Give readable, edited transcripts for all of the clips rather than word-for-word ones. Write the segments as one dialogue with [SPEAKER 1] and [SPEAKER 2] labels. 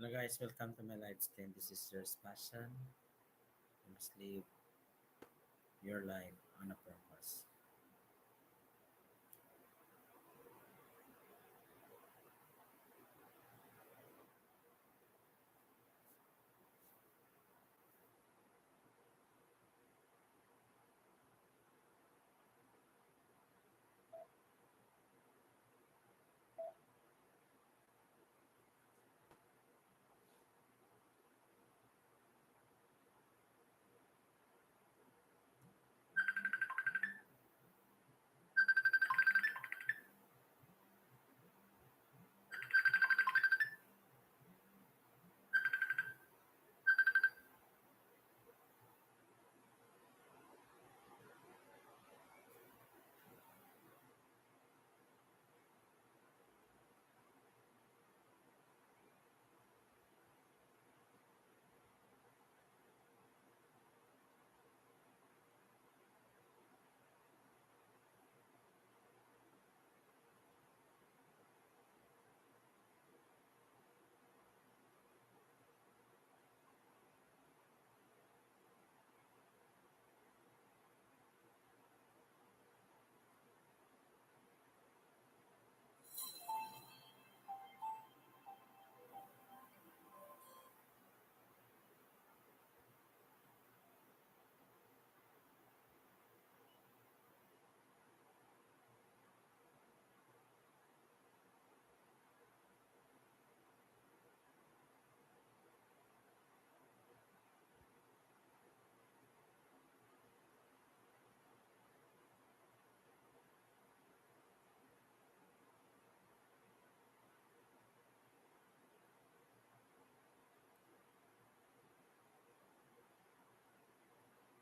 [SPEAKER 1] Hello guys, welcome to my live stream. This is your passion. You must live your life on a purpose.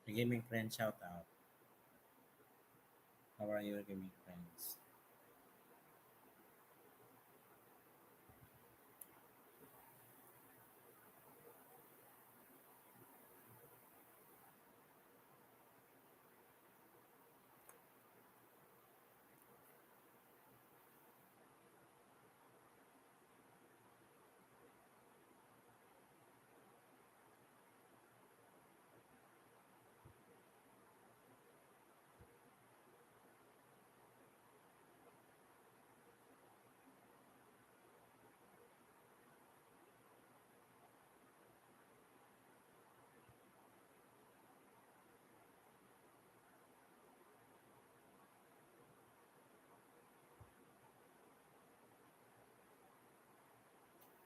[SPEAKER 1] The gaming friend shout out. How are your gaming friends?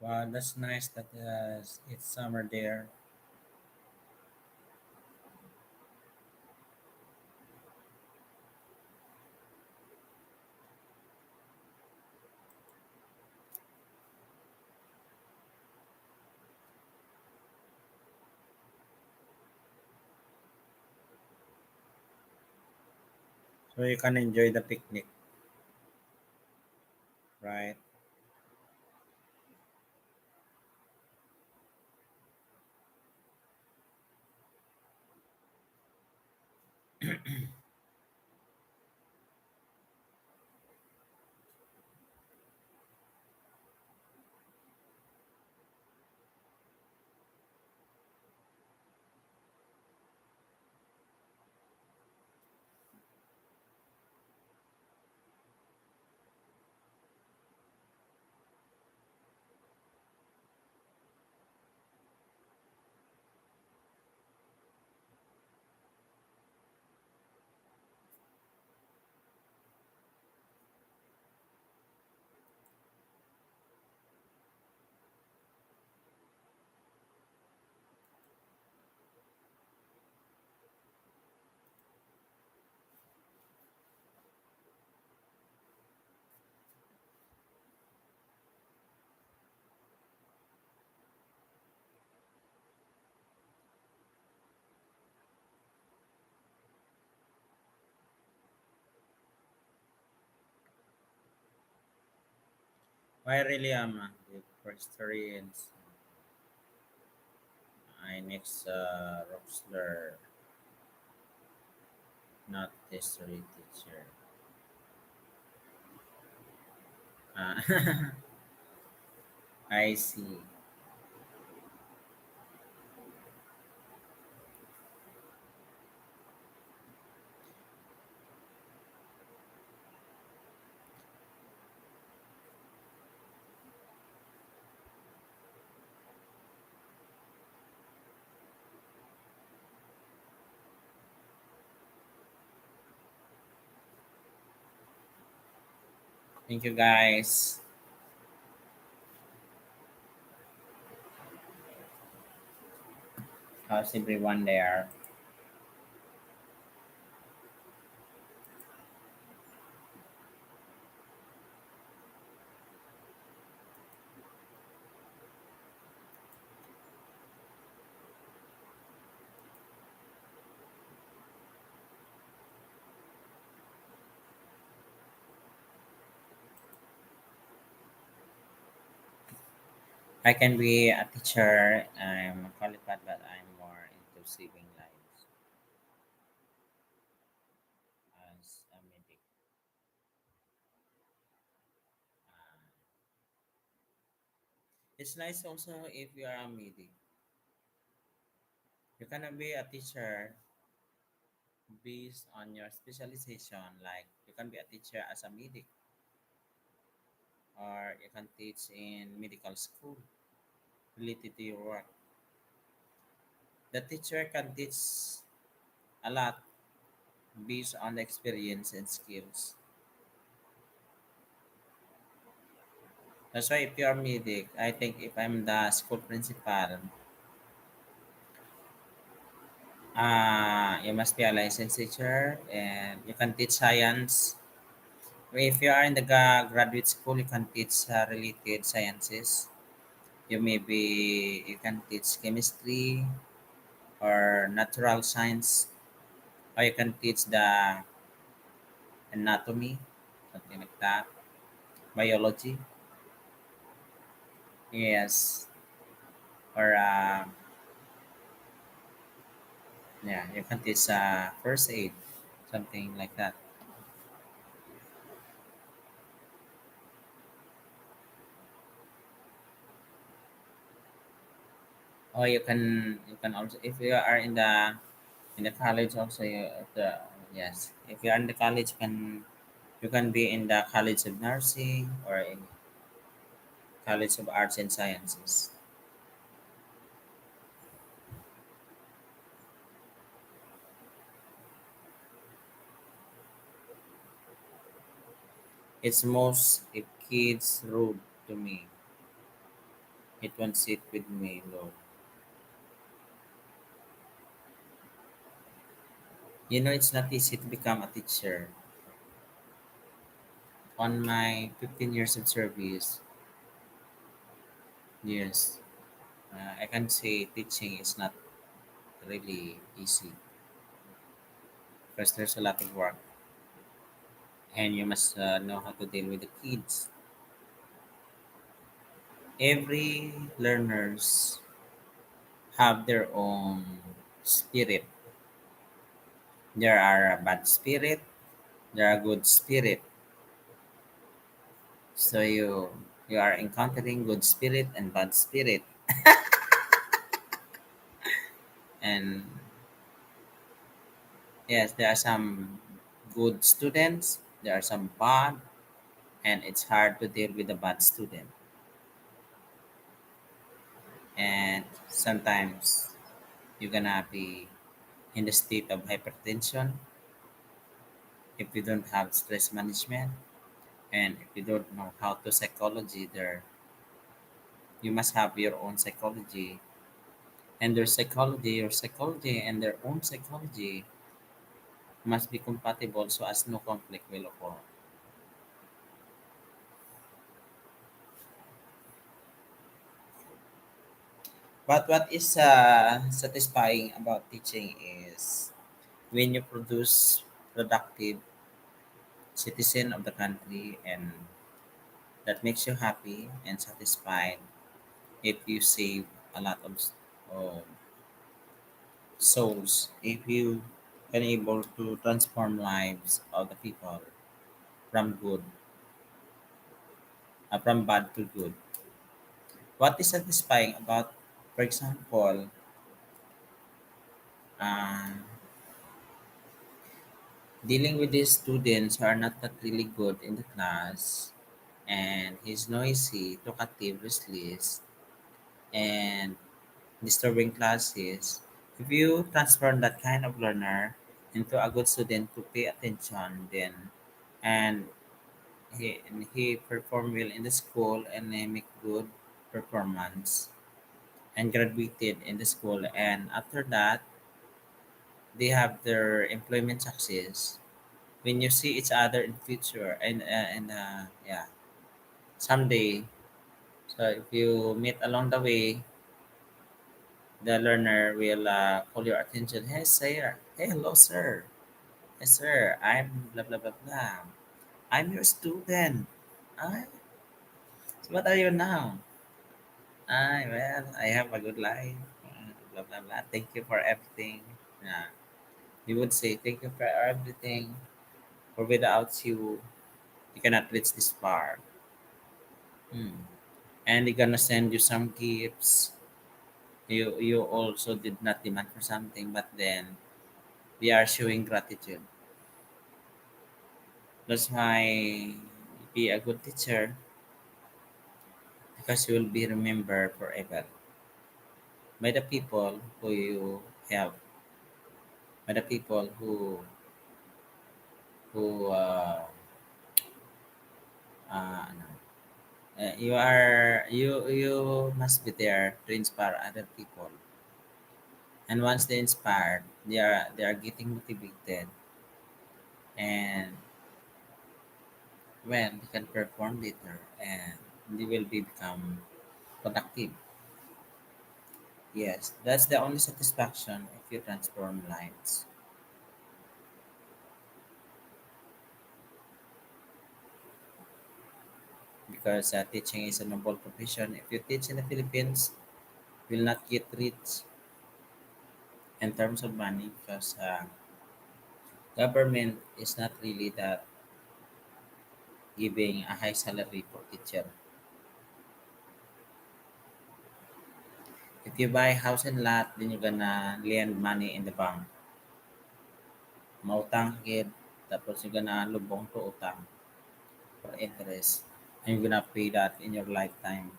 [SPEAKER 1] Wow, that's nice that it's summer there. So you can enjoy the picnic, right? Why really the experience I next Rockstar, not history teacher. Uh, I see. Thank you, guys. How's everyone there? I can be a teacher. I'm qualified, but I'm more into saving lives as a medic. Uh, it's nice also if you are a medic. You can be a teacher based on your specialization. Like you can be a teacher as a medic, or you can teach in medical school related to your work. The teacher can teach a lot based on the experience and skills. That's why if you're medic, I think if I'm the school principal, you must be a licensed teacher and you can teach science. If you are in the graduate school, you can teach related sciences. You can teach chemistry or natural science, or you can teach the anatomy, something like that, biology. Yes, or yeah, you can teach first aid, something like that. Or you can also if you are in the college also the yes if you are in the college you can be in the college of nursing or in college of arts and sciences. It's most if kids rude to me, it won't sit with me though. It's not easy to become a teacher. On my 15 years of service, yes, I can say teaching is not really easy because there's a lot of work and you must know how to deal with the kids. Every learners have their own spirit. There are a bad spirit, there are good spirit. So you are encountering good spirit and bad spirit, and yes, there are some good students, there are some bad, and it's hard to deal with a bad student. And sometimes you're gonna be in the state of hypertension if you don't have stress management and if you don't know how to psychology there. You must have your own psychology and their psychology, your psychology and their own psychology must be compatible so as no conflict will occur. But what is satisfying about teaching is when you produce productive citizen of the country, and that makes you happy and satisfied if you save a lot of souls, if you can able to transform lives of the people from good, from bad to good. What is satisfying about, for example, uh, dealing with these students who are not that really good in the class, and he's noisy, talkative, restless, and disturbing classes. If you transform that kind of learner into a good student to pay attention, then and he performed well in the school and he make good performance and graduated in the school, and after that they have their employment success. When you see each other in future and yeah, someday, so if you meet along the way, the learner will call your attention. Hey sir, hey hello sir, hey sir, I'm blah blah blah blah, I'm your student. Ah, so what are you now? Well, I have a good life. Blah blah blah. Thank you for everything. Yeah, you would say thank you for everything. For without you, you cannot reach this far. Hmm. And they're gonna send you some gifts. You also did not demand for something, but then they are showing gratitude. That's why be a good teacher because you will be remembered forever by the people who you have, by the people who ano, you must be there to inspire other people, and once they inspired, they are getting motivated, and when they can perform better and they will be become productive. Yes, that's the only satisfaction if you transform lives, because teaching is a noble profession. If you teach in the Philippines, you will not get rich in terms of money because government is not really that giving a high salary for teacher. If you buy house and lot, then you're gonna lend money in the bank. Mautang kid, tapos you're gonna lubong to utang for interest. And you're gonna pay that in your lifetime.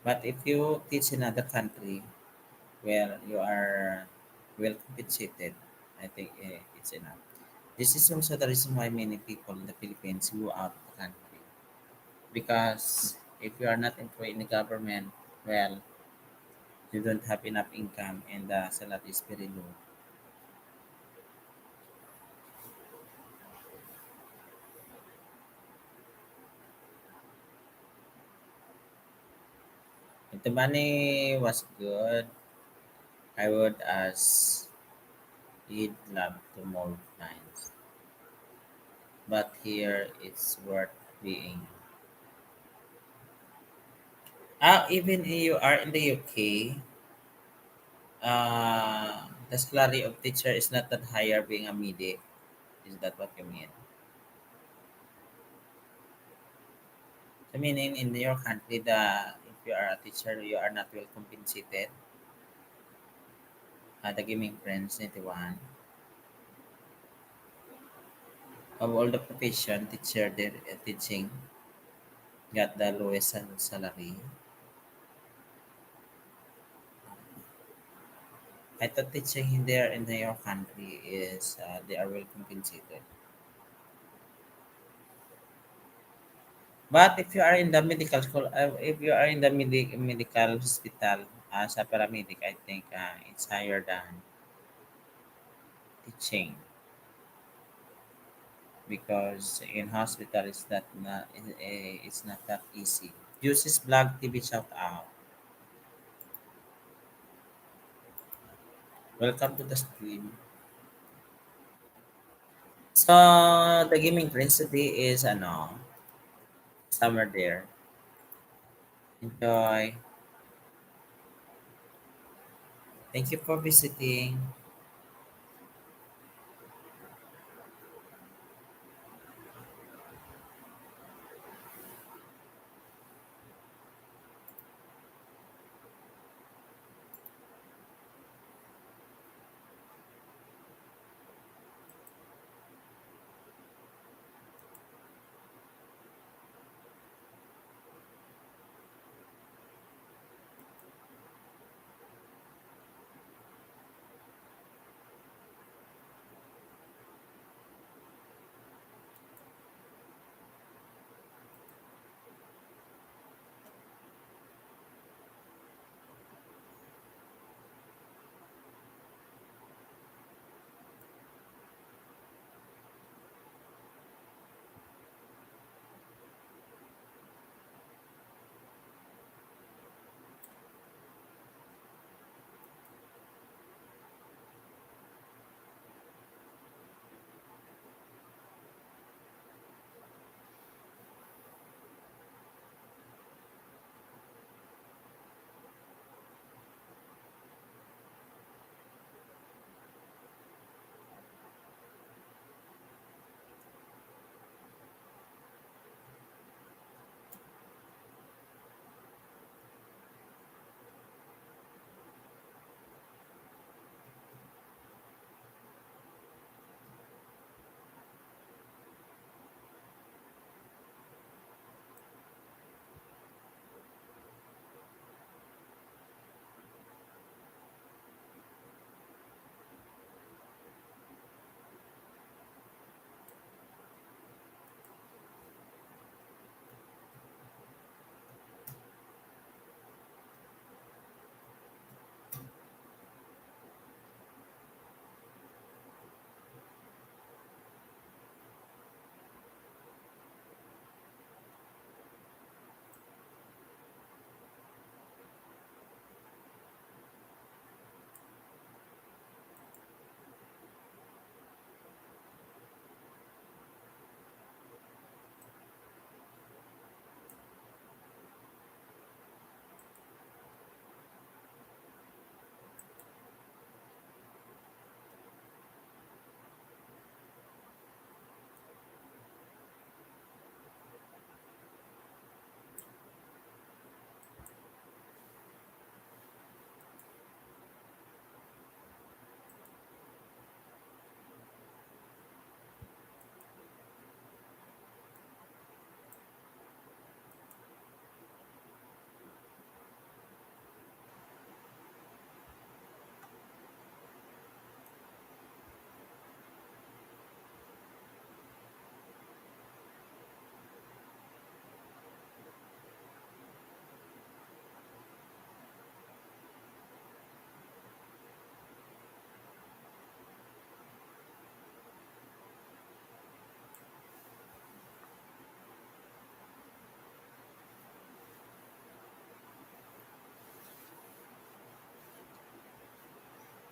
[SPEAKER 1] But if you teach in another country where you are well compensated, I think it's enough. This is also the reason why many people in the Philippines go out of the country. Because if you are not employed in the government, well, you don't have enough income and the salary is very low. If the money was good, I would ask he'd love to mold minds. But here it's worth being. Even if you are in the UK, the salary of teacher is not that higher being a medic. Is that what you mean? So meaning in your country, the if you are a teacher, you are not well compensated. The gaming friends 91. Of all the profession, teacher there teaching got the lowest salary. I thought teaching in there in your country is they are well compensated. But if you are in the medical school, if you are in the medical hospital as a paramedic, I think it's higher than teaching because in hospital it's not that easy. Uses blog TV shout out. Welcome to the stream. So the gaming prince today is summer there. Enjoy. Thank you for visiting.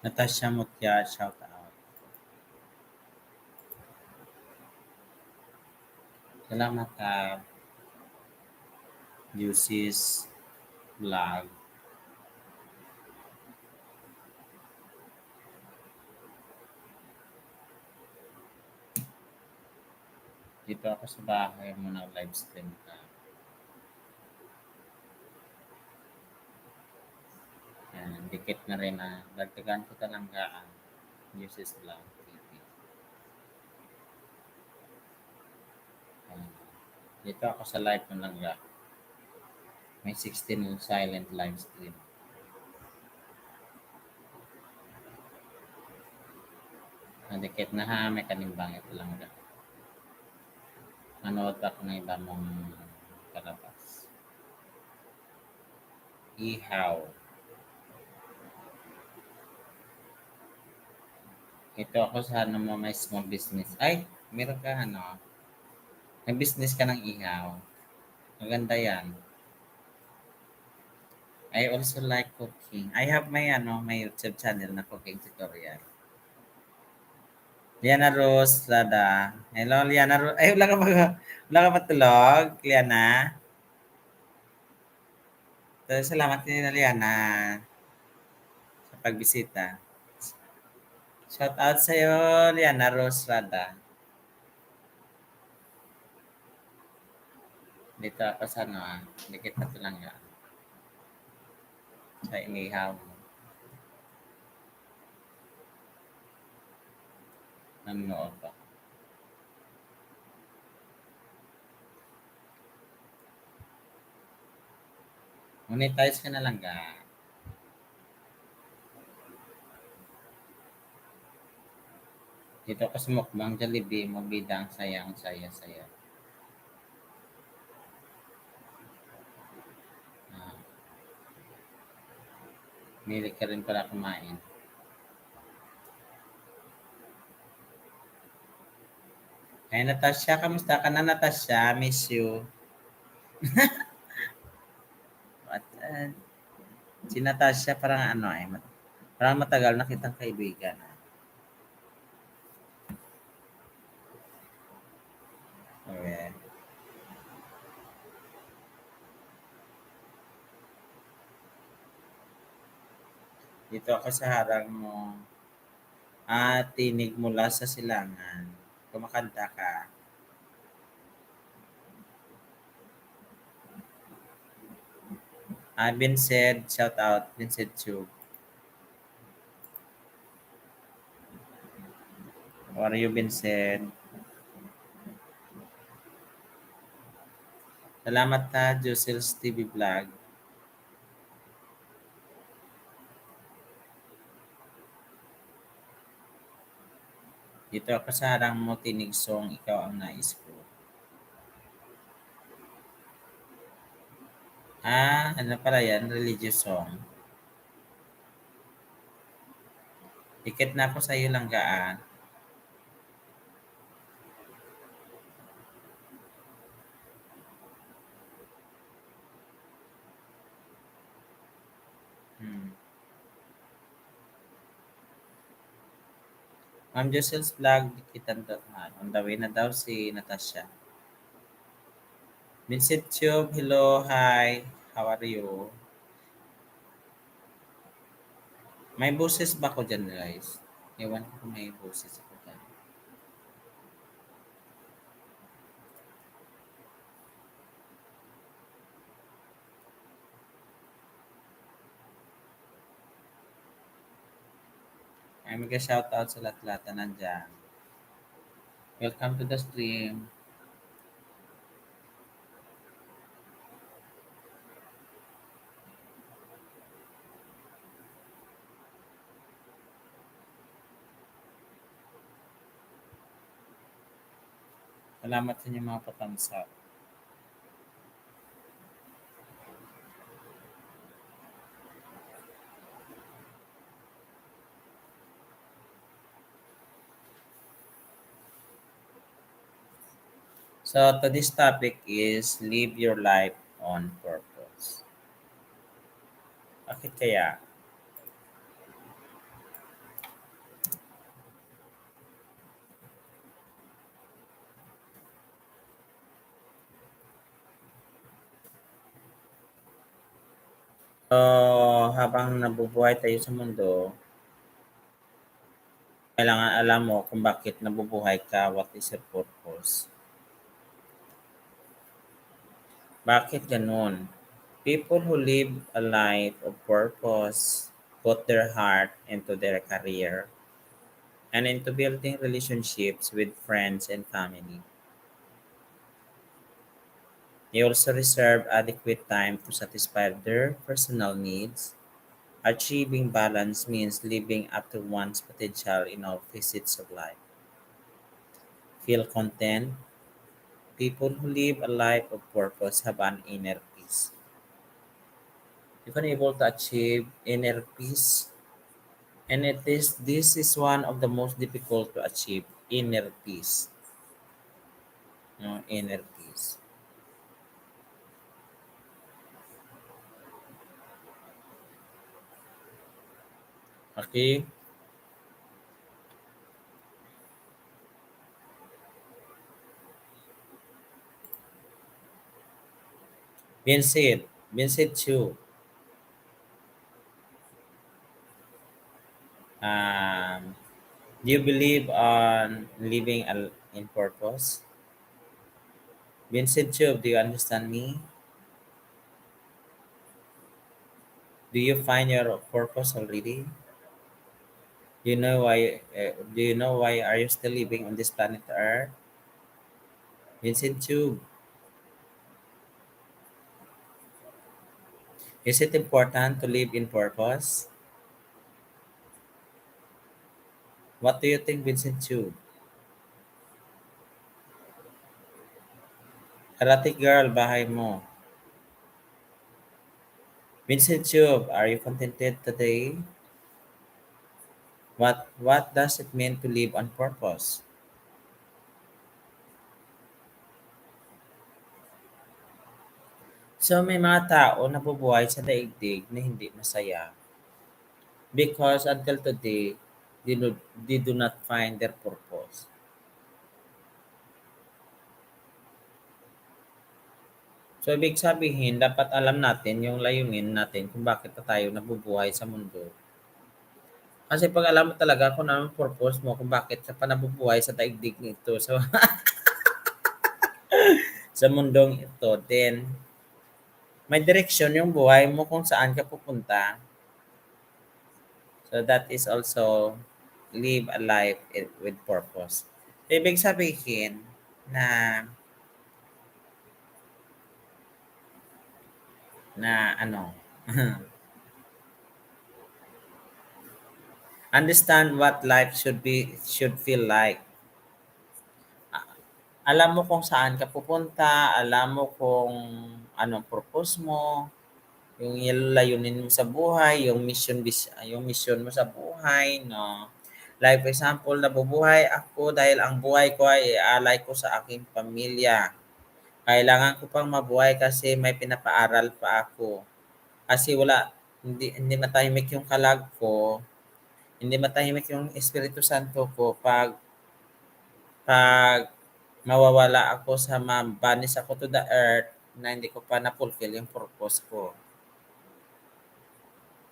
[SPEAKER 1] Natasha Mutya, shout out. Salamat ka, Juices Vlog. Dito ako sa bahay mo na live stream ka. Yan, dikit na rin na. Dagdagan ko talanggaan. Juices Vlog TV. Yan. Dito ako sa live mo langga. May 16 silent live stream. Nadikit na ha, may kanimbang ito langga. Manood ako ng iba mong kalabas. Ihaw. Ito ako sa ano mo may small business. Ay, meron ka ano. May business ka ng ihaw. Maganda yan. I also like cooking. I have my ano, my YouTube channel na cooking tutorial. Liana Rose Lada. Hello, Liana Rose. Ay, wala ka matulog, Liana. So, salamat din na Liana sa pagbisita. Shout out sa'yo, Liana Rose Lada. Dito ako sa ano, dikit na tulangga. Sa inihaw mo. Nanonood pa. Monetize ka na lang ga. Dito ako sa mukbang Jollibee, mabida ang sayang saya. Ah, Mili ka rin pala kumain. Ay, Natasha, kamusta ka na, Natasha? Miss you. At, si Natasha parang ano parang matagal na kitang kaibigan. Okay. Dito ako sa harang mo. Tinig mula sa silangan. Kumakanta ka. Vincent, shout out. Vincent Chu. How are you, Vincent? Salamat ha, Jocel's TV Vlog. Dito ako sa harang mo, tinig song, ikaw ang nais ko. Ano pala yan? Religious song. Dikit na ako sa iyo lang gaan. Ma'am Jocel's Vlog, Dikitan. On the way na daw si Natasha. Vincent Tube, hello, hi. How are you? May boses ba ko dyan, guys? Ewan ko kung may boses ako dyan. Ay, mag-shoutout sa lahat-lahat na nandyan. Welcome to the stream. Salamat sa inyong mga pa-thumbs up. So, today's topic is live your life on purpose. Bakit kaya? Habang nabubuhay tayo sa mundo, kailangan alam mo kung bakit nabubuhay ka, what is your purpose. Bakit ganun? People who live a life of purpose put their heart into their career and into building relationships with friends and family. They also reserve adequate time to satisfy their personal needs. Achieving balance means living up to one's potential in all facets of life. Feel content. People who live a life of purpose have an inner peace. You can able to achieve inner peace, and this is one of the most difficult to achieve inner peace. No, inner peace. Okay, Vincent, Vincent Chu. Um, do you believe on living in purpose? Vincent Chu, do you understand me? Do you find your purpose already? Do you know why? Do you know why are you still living on this planet Earth? Vincent Chu, is it important to live in purpose? What do you think, Vincent Chu? Karate girl, bahay mo. Vincent Chu, are you contented today? What does it mean to live on purpose? So may mga tao na nabubuhay sa daigdig na hindi masaya because until today, they do not find their purpose. So ibig sabihin, dapat alam natin yung layunin natin kung bakit na tayo nabubuhay sa mundo. Kasi pag alam mo talaga kung ano ang purpose mo, kung bakit ka pa nabubuhay sa daigdig nito, so, sa mundong ito, then may direksyon yung buhay mo kung saan ka pupunta. So that is also live a life with purpose. Ibig sabihin na ano, understand what life should feel like. Alam mo kung saan ka pupunta, alam mo kung anong purpose mo, yung layunin mo sa buhay, yung mission mo sa buhay, no. Like for example, nabubuhay ako dahil ang buhay ko ay ialay ko sa aking pamilya. Kailangan ko pang mabuhay kasi may pinapaaral pa ako. Kasi hindi matahimik yung kalag ko, hindi matahimik yung Espiritu Santo ko pag mawawala ako sa mabanis ako to the earth na hindi ko pa na-fulfill yung purpose ko.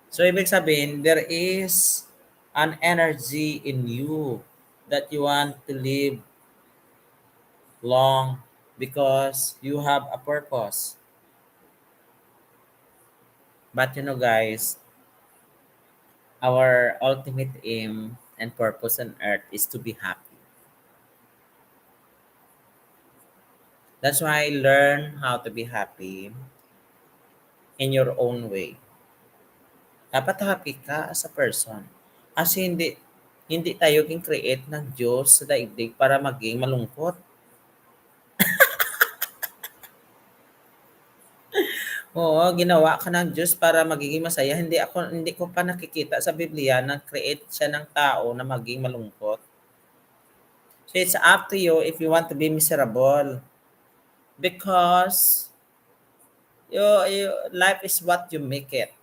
[SPEAKER 1] So, ibig sabihin, there is an energy in you that you want to live long because you have a purpose. But you know, guys, our ultimate aim and purpose on earth is to be happy. That's why learn how to be happy in your own way. Dapat happy ka as a person. Kasi hindi tayo kin-create ng Diyos sa daigdig para maging malungkot. Oo, ginawa ka ng Diyos para magiging masaya. Hindi ko pa nakikita sa Biblia na create siya ng tao na maging malungkot. So it's up to you if you want to be miserable. Because life is what you make it.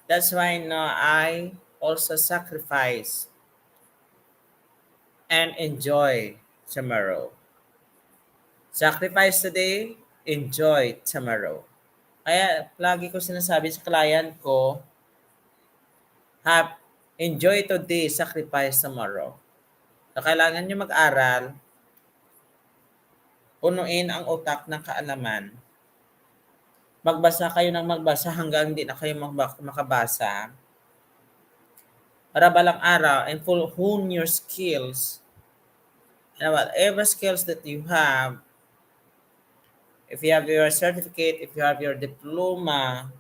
[SPEAKER 1] That's why no, I also sacrifice and enjoy tomorrow. Sacrifice today, enjoy tomorrow. Kaya lagi ko sinasabi sa client ko, have enjoy today, sacrifice tomorrow. So, kailangan nyo mag-aral, punuin ang utak ng kaalaman. Magbasa kayo ng magbasa hanggang hindi na kayo makabasa. Para balang araw and full hone your skills. And whatever skills that you have, if you have your certificate, if you have your diploma,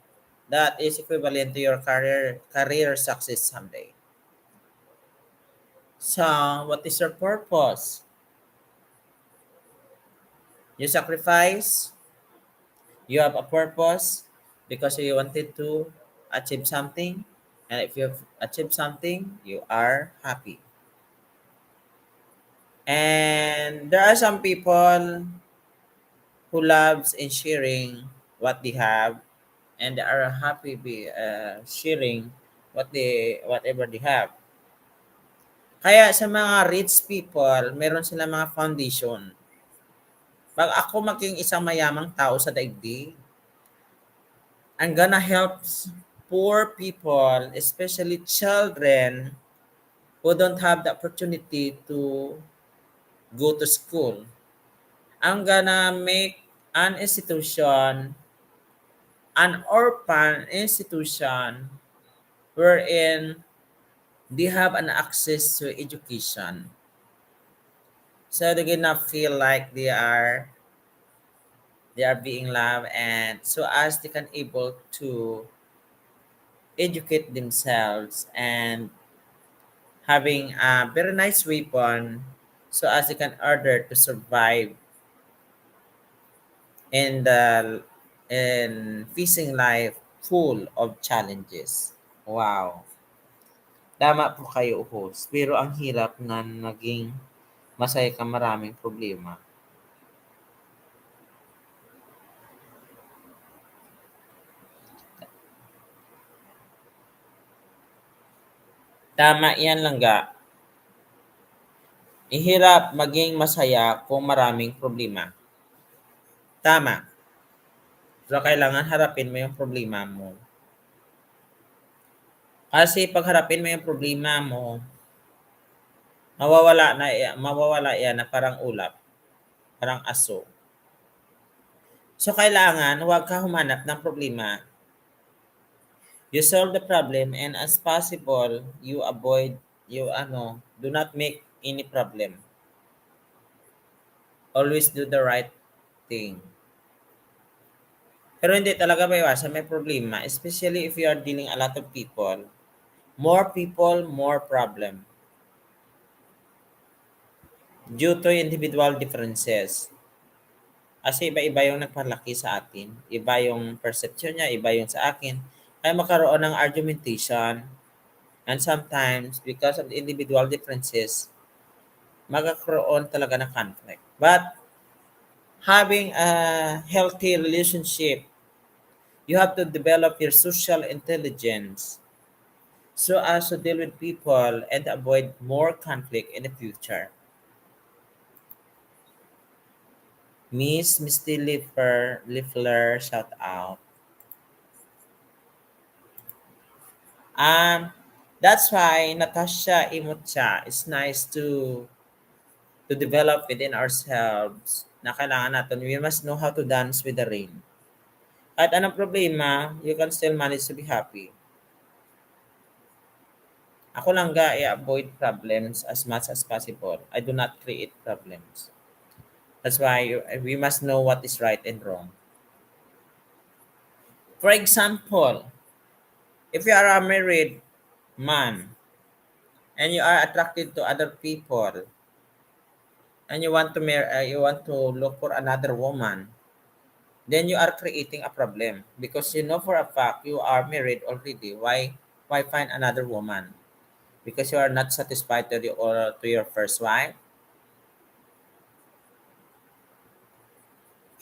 [SPEAKER 1] that is equivalent to your career success someday. So, what is your purpose? You sacrifice, you have a purpose because you wanted to achieve something, and if you have achieved something, you are happy. And there are some people who loves in sharing what they have, and they are happy sharing whatever they have. Kaya sa mga rich people, meron silang mga foundation. Pag ako maging isang mayamang tao sa daigdig, I'm gonna help poor people, especially children who don't have the opportunity to go to school. I'm gonna make an institution, an orphan institution, wherein they have an access to education. So they're gonna feel like they are being loved, and so as they can able to educate themselves and having a very nice weapon so as they can order to survive in the in facing life full of challenges. Wow. Tama po kayo, host. Pero ang hirap na naging masaya ka maraming problema. Tama yan lang ga. Ihirap maging masaya kung maraming problema. Tama. So, kailangan harapin mo yung problema mo. Kasi pag harapin mo yung problema mo, mawawala yan na parang ulap, parang aso. So, kailangan huwag ka humanap ng problema. You solve the problem, and as possible, do not make any problem. Always do the right thing. Pero hindi talaga maiwasan may problema, especially if you are dealing a lot of people. More people, more problem. Due to individual differences. Kasi iba-iba yung nagpalaki sa atin. Iba yung perception niya, iba yung sa akin. Kaya magkaroon ng argumentation. And sometimes, because of the individual differences, magkakaroon talaga ng conflict. But having a healthy relationship, you have to develop your social intelligence so as to deal with people and avoid more conflict in the future. Miss Misty Liffler, shout out. Um, that's why Natasha Imucha is nice to develop within ourselves na kailangan natin. We must know how to dance with the rain. Kahit anong problema, you can still manage to be happy. Ako lang ga i-avoid problems as much as possible. I do not create problems. That's why we must know what is right and wrong. For example, if you are a married man and you are attracted to other people and you want to look for another woman, then you are creating a problem because you know for a fact you are married already. Why find another woman? Because you are not satisfied to your first wife.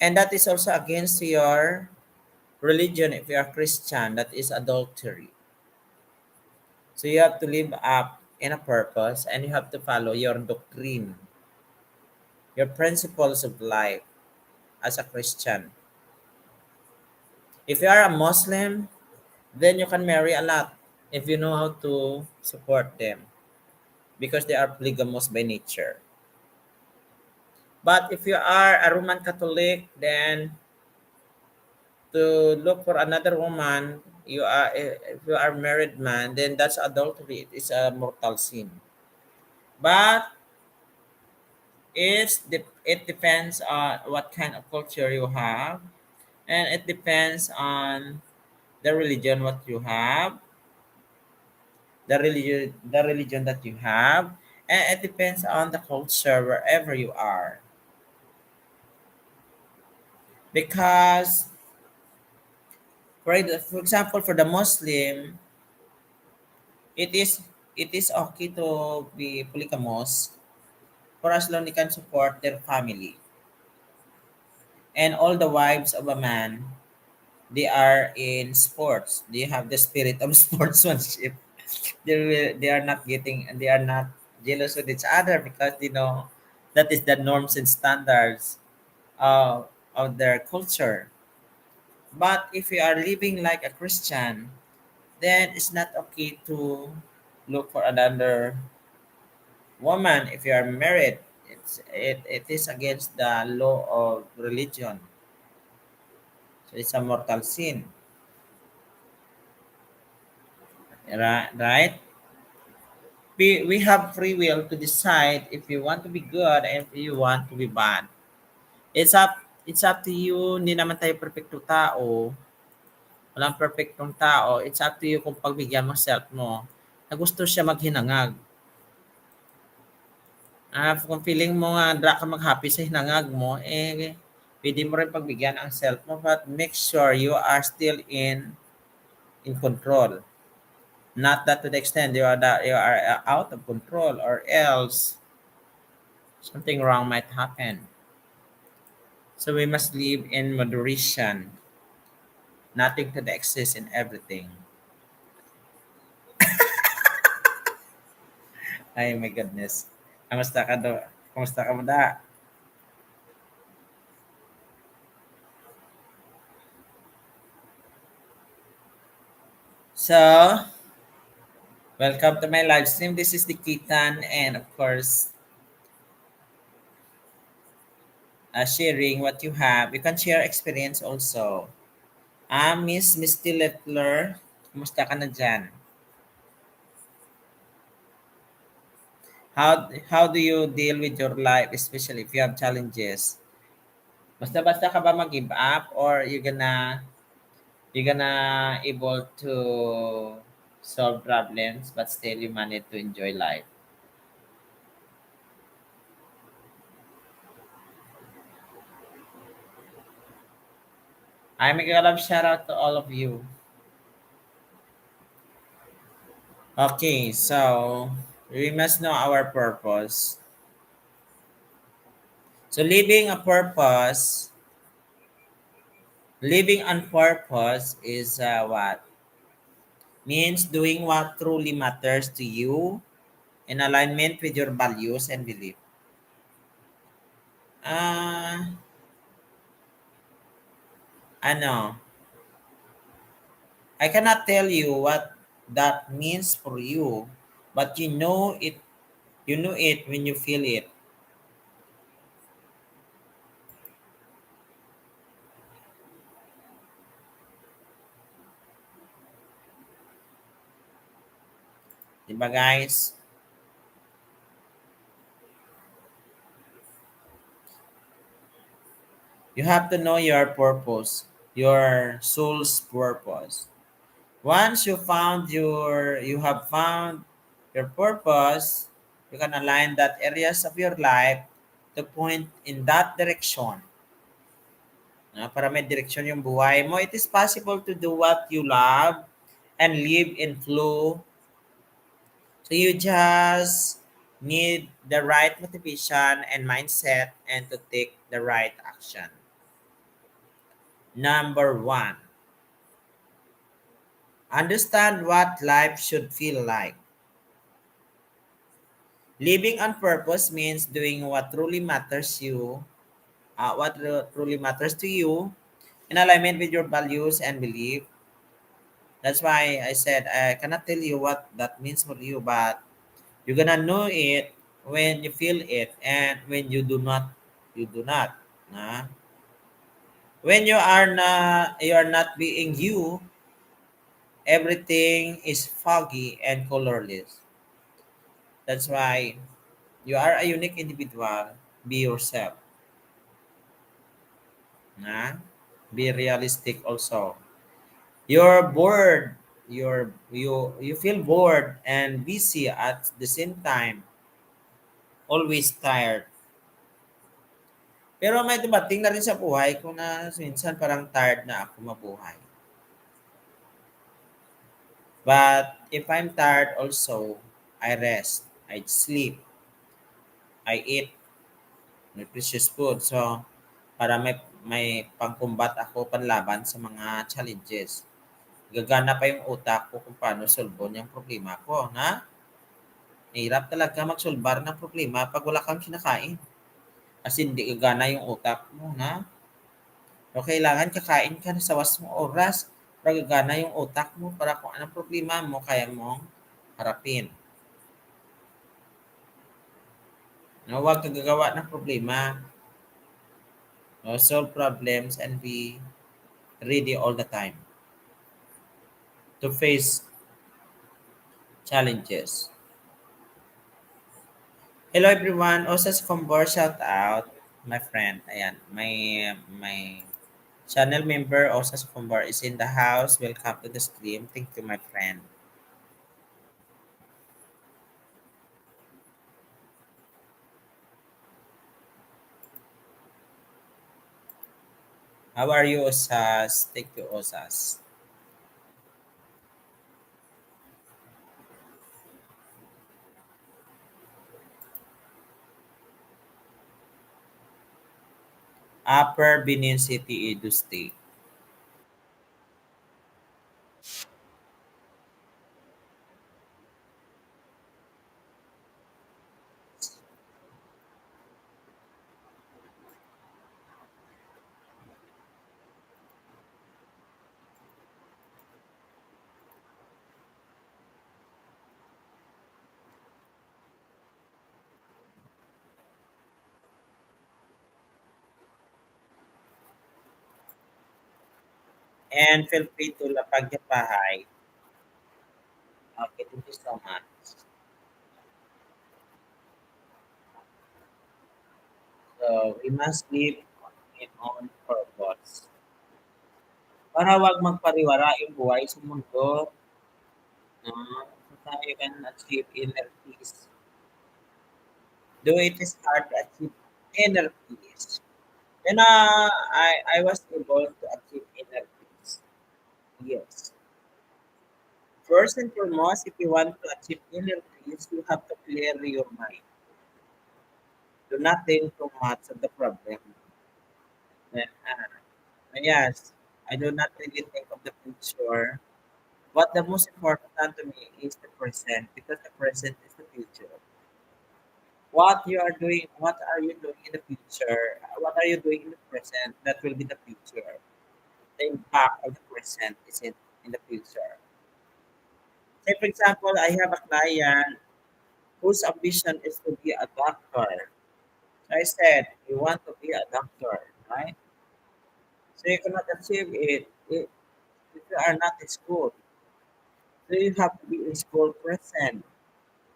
[SPEAKER 1] And that is also against your religion if you are Christian, that is adultery. So you have to live up in a purpose and you have to follow your doctrine, your principles of life as a Christian. If you are a Muslim, then you can marry a lot if you know how to support them because they are polygamous by nature. But if you are a Roman Catholic, then to look for another woman, you are if you are married man, then that's adultery. It's a mortal sin. But it depends on what kind of culture you have, and it depends on the religion what you have, the religion that you have, and it depends on the culture wherever you are. Because for example, for the Muslim, it is it is okay to be polygamous for as long they can support their family. And all the wives of a man, they are in sports. They have the spirit of sportsmanship. They are not getting and they are not jealous with each other because they know that is the norms and standards of their culture. But if you are living like a Christian, then it's not okay to look for another woman if you are married. It is against the law of religion. So it's a mortal sin. Right? We have free will to decide if you want to be good and if you want to be bad. It's up to you. Hindi naman tayo perfecto tao. Walang perfectong tao. It's up to you kung pagbigyan mo self mo na gusto siya maghinangag. Kung feeling mo nga dra ka mag-happy sa hinangag mo, pwede mo rin pagbigyan ang self mo but make sure you are still in control. Not that to the extent you are out of control or else something wrong might happen. So we must live in moderation, nothing to the excess in everything. Ay, my goodness. Kamusta ka do? Kamusta ka mo da? So, welcome to my live stream. This is Dikitan and of course, sharing what you have. You can share experience also. Miss Misty Lettler, kamusta ka na dyan? How do you deal with your life, especially if you have challenges? Basta-basta ka ba mag-give up or you gonna able to solve problems but still you manage to enjoy life? I'm a love shout out to all of you. Okay, so we must know our purpose. So living on purpose is what? Means doing what truly matters to you in alignment with your values and belief. Ah, ano, I cannot tell you what that means for you, but you know it when you feel it. 'Di ba guys? You have to know your purpose, your soul's purpose. Once you have found your purpose, you can align that areas of your life to point in that direction. Para may direksyon yung buhay mo, it is possible to do what you love and live in flow. So you just need the right motivation and mindset and to take the right action. Number one, understand what life should feel like. Living on purpose means doing what truly matters to you in alignment with your values and belief. That's why I said I cannot tell you what that means for you, but you're gonna know it when you feel it, and when you do not. Nah? When you are not being you, everything is foggy and colorless. That's why you are a unique individual. Be yourself. Nah? Be realistic also. You're bored. You feel bored and busy at the same time. Always tired. Pero may dumating na rin sa buhay ko na minsan parang tired na ako mabuhay. But if I'm tired also, I rest, I sleep, I eat nutritious food. So, para may pangkumbat ako panlaban sa mga challenges. Gagana pa yung utak ko kung paano solbon yung problema ko, na hirap talaga magsolbar ng problema pag wala kang kinakain. Kasi hindi gagana yung utak mo, na o kailangan kakain ka na sa was mong oras para gagana yung utak mo para kung anong problema mo kaya mong harapin. No, huwag ka gagawa ng problema. No, solve problems and be ready all the time to face challenges. Hello everyone. Osas Combor, shout out my friend. Ayan, my channel member Osas Combor is in the house. Welcome to the stream. Thank you, my friend. How are you, Osas? Thank you, Osas. Upper Benin City, Edo State. And feel free to lapag your bahay. Okay, thank you so much. So, we must live in on purpose. Para wag magpariwara yung buhay sa mundo, so tayo can achieve inner peace. Though it is hard to achieve inner peace. Then I was able to achieve inner peace. Yes. First and foremost, if you want to achieve inner peace, you have to clear your mind. Do not think too much of the problem. Yes, I do not really think of the future. But the most important to me is the present, because the present is the future. What are you doing in the future? What are you doing in the present? That will be the future. The impact of the present is in the future. Say, for example, I have a client whose ambition is to be a doctor. So I said, you want to be a doctor, right? So you cannot achieve if you are not in school. So you have to be in school present,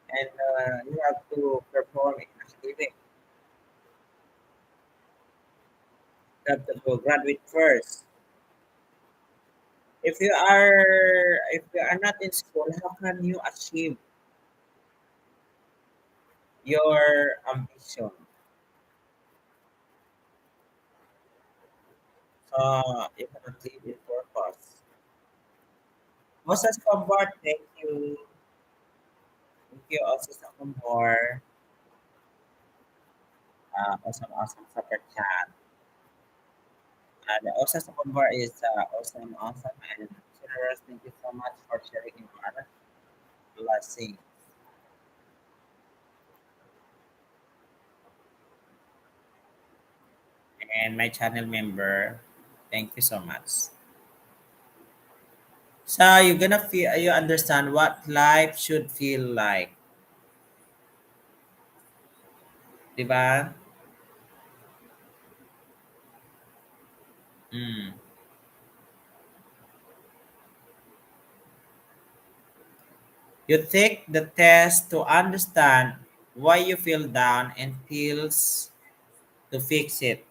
[SPEAKER 1] and you have to perform in academic. You have to go graduate first. If you are not in school, how can you achieve your ambition? So you cannot live in purpose. Moses Comfort, thank you. Thank you also sa Kumbor. Awesome super chat. The also sa Kumbor is awesome and generous. Thank you so much for sharing your blessing. And my channel member, Thank you so much. So you're gonna feel, you understand what life should feel like, di ba? Mm. You take the test to understand why you feel down and feels to fix it.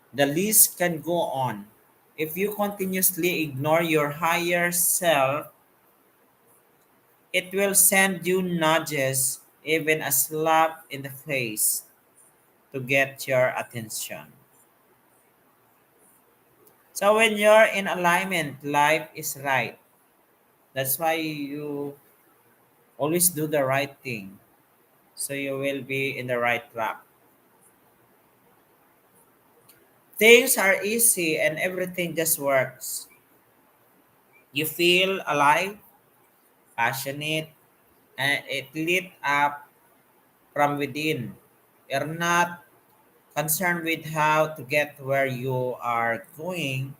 [SPEAKER 1] The list can go on. If you continuously ignore your higher self, it will send you nudges, even a slap in the face, to get your attention. So when you're in alignment, life is right. That's why you always do the right thing. So you will be in the right track. Things are easy and everything just works. You feel alive, passionate, and it lit up from within. You're not concerned with how to get where you are going.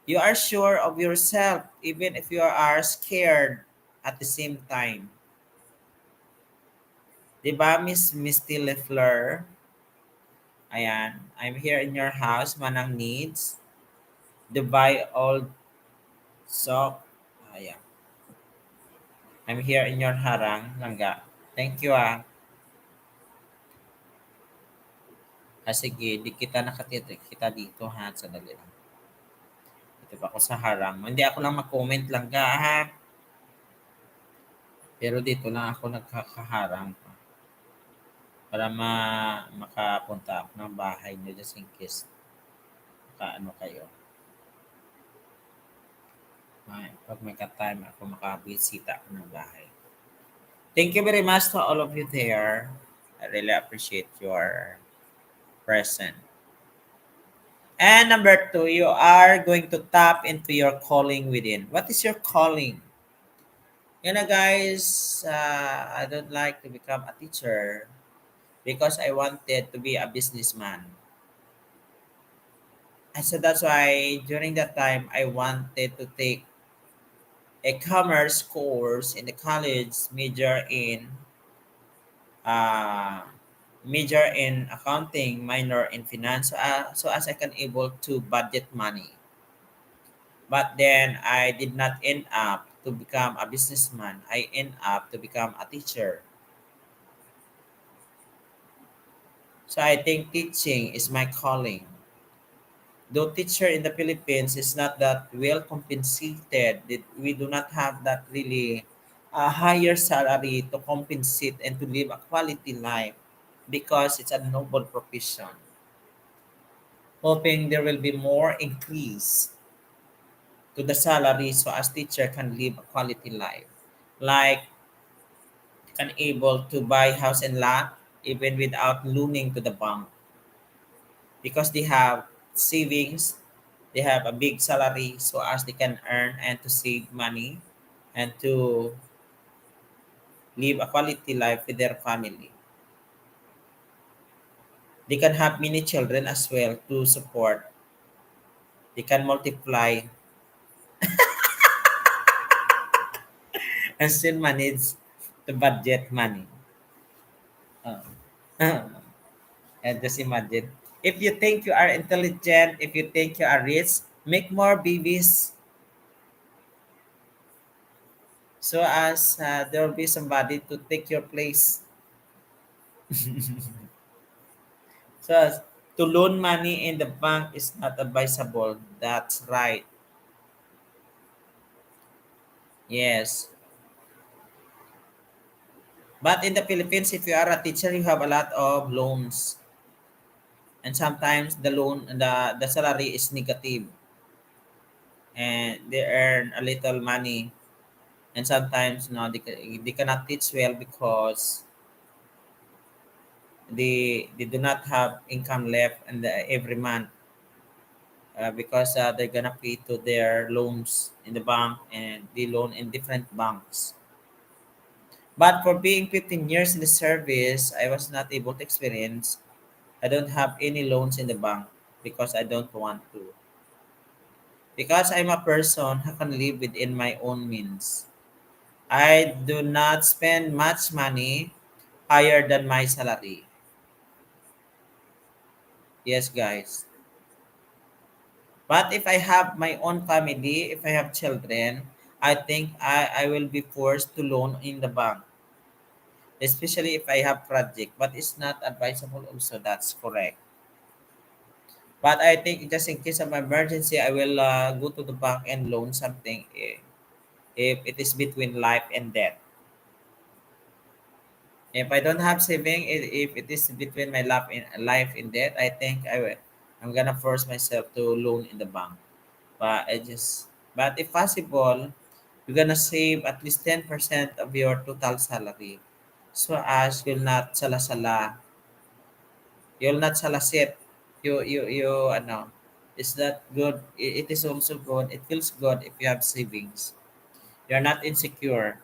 [SPEAKER 1] You are sure of yourself even if you are scared at the same time. Diba, Miss Misty Leffler? Ayan. I'm here in your house, manang needs. Dubai old sock. Ayan. I'm here in your harang, langga. Thank you ah. Sige, di kita nakatitrik kita dito ha. Sandali lang. Dito pa ako sa harang. Hindi ako lang mag-comment langga ha. Pero dito lang ako nagkakaharang para makapunta ako ng bahay niyo just in case ano kayo. Pag may ka-time ako makabisita ako ng bahay. Thank you very much to all of you there. I really appreciate your presence. And number two, you are going to tap into your calling within. What is your calling? You know, guys, I don't like to become a teacher because I wanted to be a businessman. And so that's why during that time, I wanted to take a commerce course in the college, uh, major in accounting, minor in finance, so as I can able to budget money. But then I did not end up to become a businessman. I end up to become a teacher. So I think teaching is my calling. Though teacher in the Philippines is not that well compensated, we do not have that really a higher salary to compensate and to live a quality life because it's a noble profession. Hoping there will be more increase to the salary so as teacher can live a quality life. Like can able to buy house and lot even without loaning to the bank because they have savings, they have a big salary so as they can earn and to save money and to live a quality life with their family. They can have many children as well to support. They can multiply and still manage the budget money. Uh, and just imagine. If you think you are intelligent, if you think you are rich, make more babies so as there will be somebody to take your place. So as to loan money in the bank is not advisable. That's right. Yes. But in the Philippines, if you are a teacher, you have a lot of loans. And sometimes the salary is negative and they earn a little money. And sometimes no, they cannot teach well because they do not have income left and every month because they're gonna pay to their loans in the bank and they loan in different banks. But for being 15 years in the service, I was not able to experience. I don't have any loans in the bank because I don't want to. because I'm a person who can live within my own means. I do not spend much money higher than my salary. Yes, guys. But if I have my own family, if I have children, I think I will be forced to loan in the bank, especially if I have project. But it's not advisable also, that's correct. But I think just in case of emergency, I will go to the bank and loan something if it is between life and death. If I don't have saving, if it is between my life and death, I think I'm gonna force myself to loan in the bank. But if possible, you're gonna save at least 10% of your total salary. So as you'll not salasit. You, ano, it's not good. It is also good. It feels good if you have savings. You're not insecure.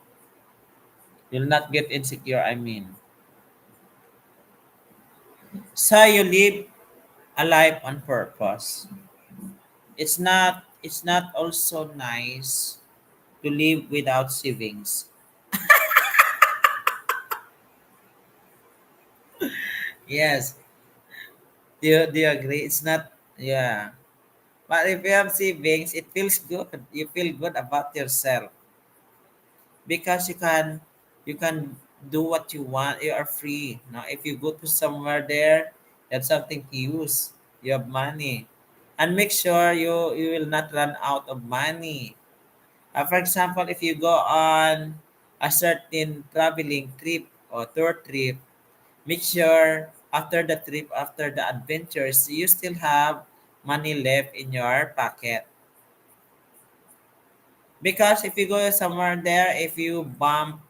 [SPEAKER 1] You'll not get insecure, I mean. So you live a life on purpose. It's not also nice to live without savings. Yes. Do you agree? It's not, yeah. But if you have savings, it feels good. You feel good about yourself because you can do what you want. You are free. Now, if you go to somewhere there, you have something to use. You have money, and make sure you will not run out of money. For example, if you go on a certain traveling trip or tour trip, make sure after the trip, after the adventures, you still have money left in your pocket. Because if you go somewhere there, if you bump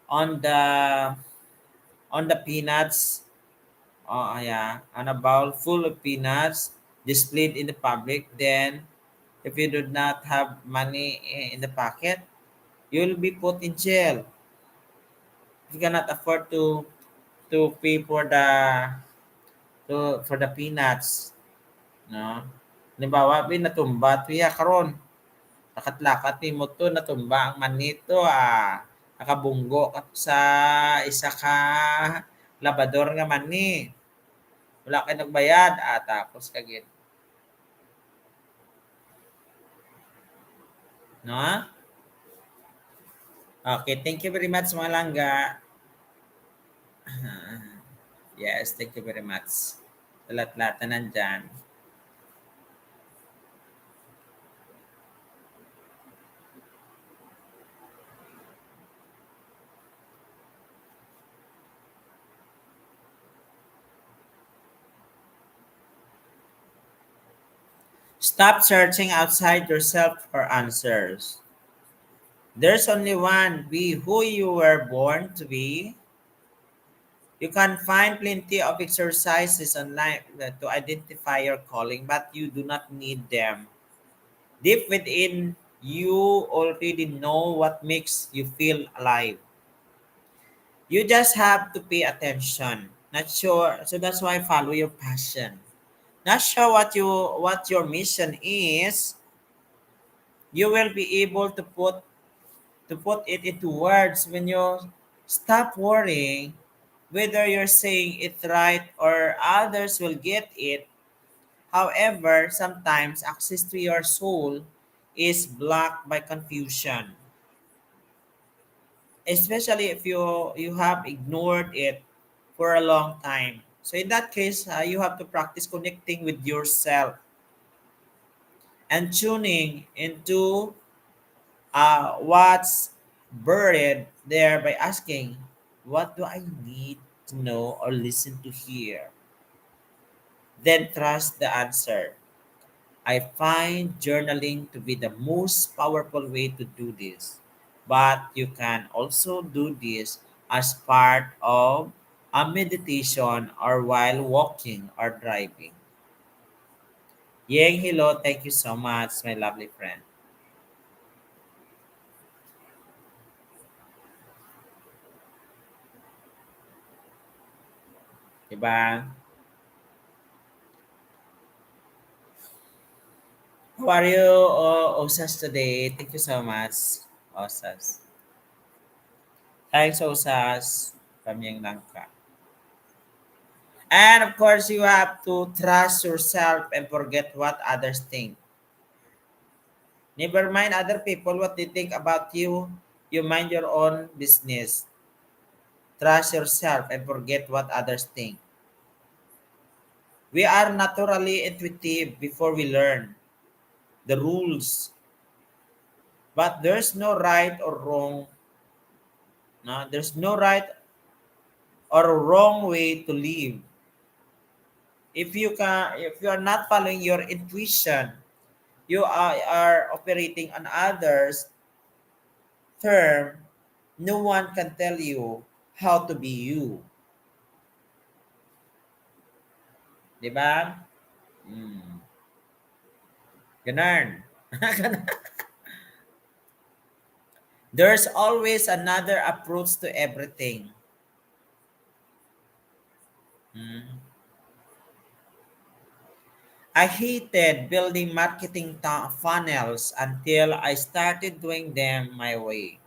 [SPEAKER 1] on the peanuts, oh yeah, on a bowl full of peanuts displayed in the public, then if you do not have money in the pocket, you will be put in jail. You cannot afford to pay for the peanuts, no? Halimbawa, natumba tuya karon. Lakat-lakat nimo to natumba ang manito nakabunggo ka sa isa ka labador nga mani. Wala kay nagbayad tapos kagid, no? Okay, thank you very much mga langga. Yes, thank you very much. Sa lahat-lahat na nandyan. Stop searching outside yourself for answers. There's only one, be who you were born to be. You can find plenty of exercises online to identify your calling, but you do not need them. Deep within, you already know what makes you feel alive. You just have to pay attention. Not sure, so that's why follow your passion. Not sure what your mission is, you will be able to put it into words when you stop worrying whether you're saying it right or others will get it. However, sometimes access to your soul is blocked by confusion, especially if you have ignored it for a long time. So in that case, you have to practice connecting with yourself and tuning into what's buried there by asking, what do I need to know or listen to hear? Then trust the answer. I find journaling to be the most powerful way to do this. But you can also do this as part of a meditation or while walking or driving. Yeng, hello. Thank you so much, my lovely friend. Diba? are you, Osas, today? Thank you so much, Osas. Thanks, Osas. Kamyang langka. And of course, you have to trust yourself and forget what others think. Never mind other people what they think about you. You mind your own business. Trust yourself and forget what others think. We are naturally intuitive before we learn the rules, but there's no right or wrong. No, there's no right or wrong way to live. If you are not following your intuition, you are operating on others' term. No one can tell you how to be you, di ba? Mm. Ganun. There's always another approach to everything. Mm. I hated building marketing funnels until I started doing them my way.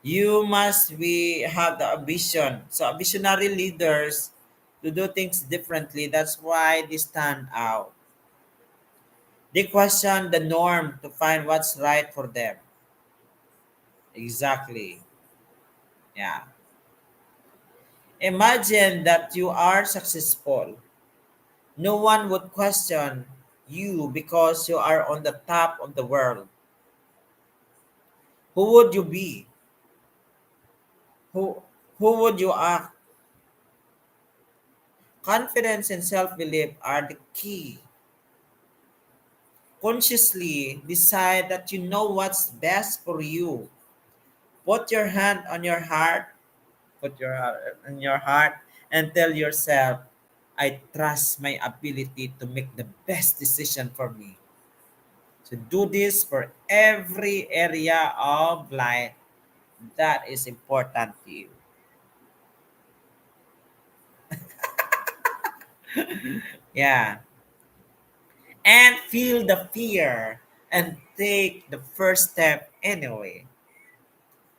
[SPEAKER 1] You must be have the vision. So visionary leaders to do things differently. That's why they stand out. They question the norm to find what's right for them. Exactly. Yeah. Imagine that you are successful. No one would question you because you are on the top of the world. Who would you be? Who who would you act? Confidence and self-belief are the key. Consciously decide that you know what's best for you. Put your hand on your heart, put your heart on your heart and tell yourself, I trust my ability to make the best decision for me. So do this for every area of life that is important to you. Yeah. And feel the fear and take the first step anyway.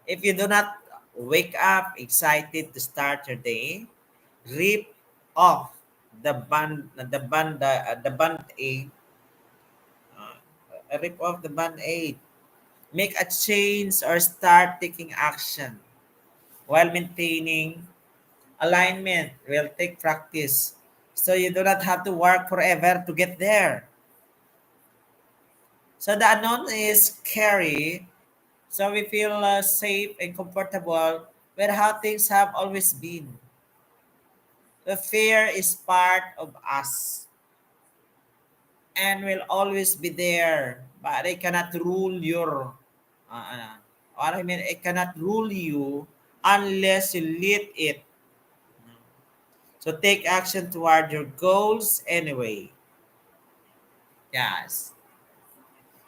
[SPEAKER 1] If you do not wake up excited to start your day, rip off the band aid, rip off the band aid. Make a change or start taking action while maintaining alignment. Will take practice, so you do not have to work forever to get there. So the unknown is scary. So we feel safe and comfortable with how things have always been. The fear is part of us and will always be there, but it cannot rule your. What I mean, it cannot rule you unless you lead it. So take action toward your goals anyway. Yes,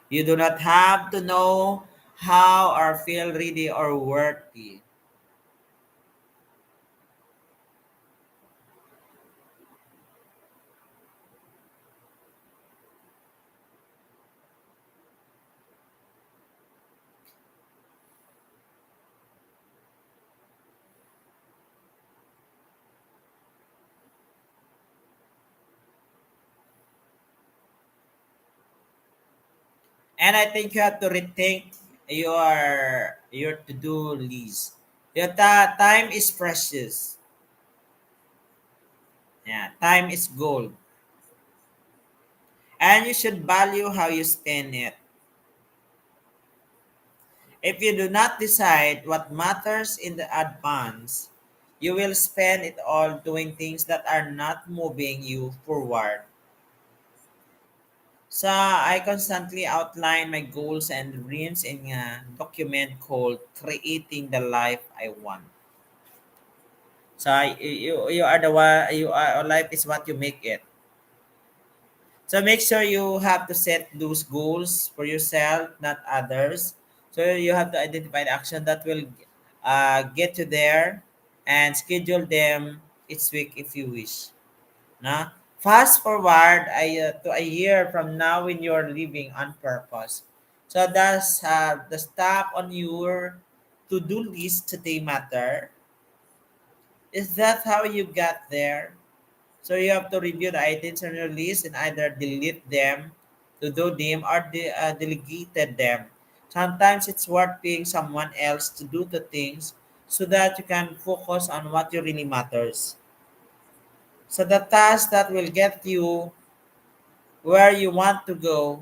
[SPEAKER 1] you do not have to know how or feel ready or worthy. And I think you have to rethink your to-do list. Your time is precious. Yeah, time is gold. And you should value how you spend it. If you do not decide what matters in the advance, you will spend it all doing things that are not moving you forward. So I constantly outline my goals and dreams in a document called Creating the Life I Want. So you are the one, you are, life is what you make it. So make sure you have to set those goals for yourself, not others. So you have to identify the action that will get you there and schedule them each week if you wish. Na? Fast forward to a year from now when you're living on purpose. So does the stuff on your to-do list today matter? Is that how you got there? So you have to review the items on your list and either delete them to do them or delegated them. Sometimes it's worth paying someone else to do the things so that you can focus on what you really matters. So the tasks that will get you where you want to go,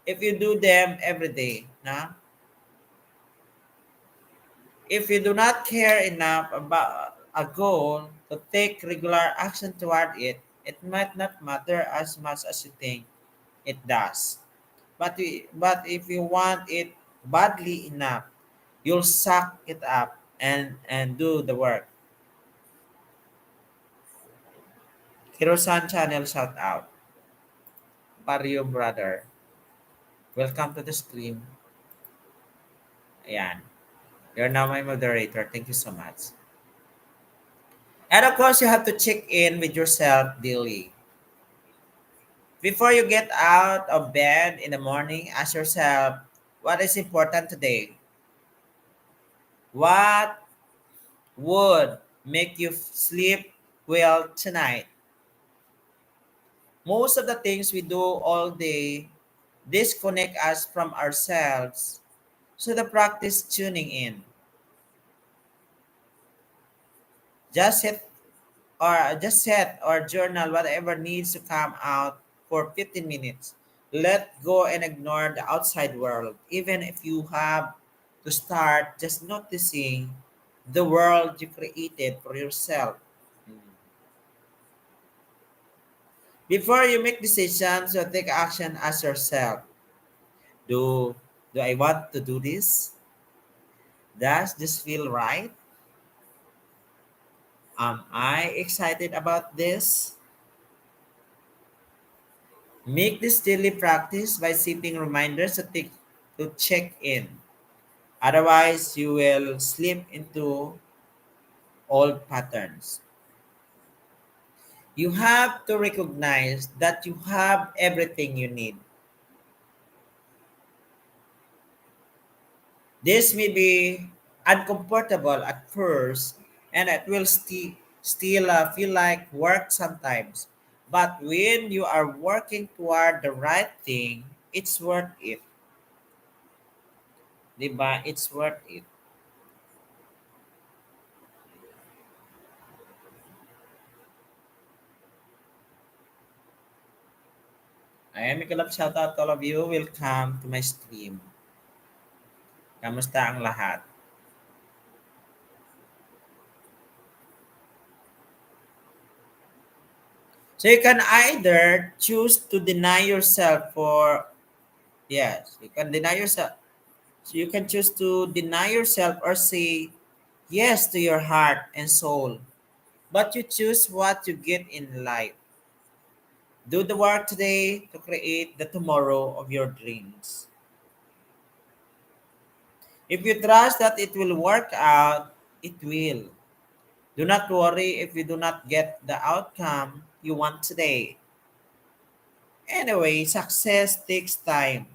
[SPEAKER 1] if you do them every day, na? If you do not care enough about a goal to take regular action toward it, it might not matter as much as you think it does. But if you want it badly enough, you'll suck it up and do the work. Hirosan channel shout out. Pario brother. Welcome to the stream. Ayan. You're now my moderator. Thank you so much. And of course, you have to check in with yourself daily. Before you get out of bed in the morning, ask yourself, what is important today? What would make you sleep well tonight? Most of the things we do all day disconnect us from ourselves. So the practice tuning in. Just hit just set or journal whatever needs to come out for 15 minutes. Let go and ignore the outside world, even if you have to start just noticing the world you created for yourself. Before you make decisions or take action, ask yourself, do, do I want to do this? Does this feel right? Am I excited about this? Make this daily practice by setting reminders to check in. Otherwise, you will slip into old patterns. You have to recognize that you have everything you need. This may be uncomfortable at first, and it will still feel like work sometimes. But when you are working toward the right thing, it's worth it. Diba? It's worth it. Ayan, may kalap shoutout to all of you. Welcome to my stream. Kamusta ang lahat? So you can either choose to deny yourself for yes, you can deny yourself. So you can choose to deny yourself or say yes to your heart and soul. But you choose what you get in life. Do the work today to create the tomorrow of your dreams. If you trust that it will work out, it will. Do not worry if you do not get the outcome you want today. Anyway, success takes time,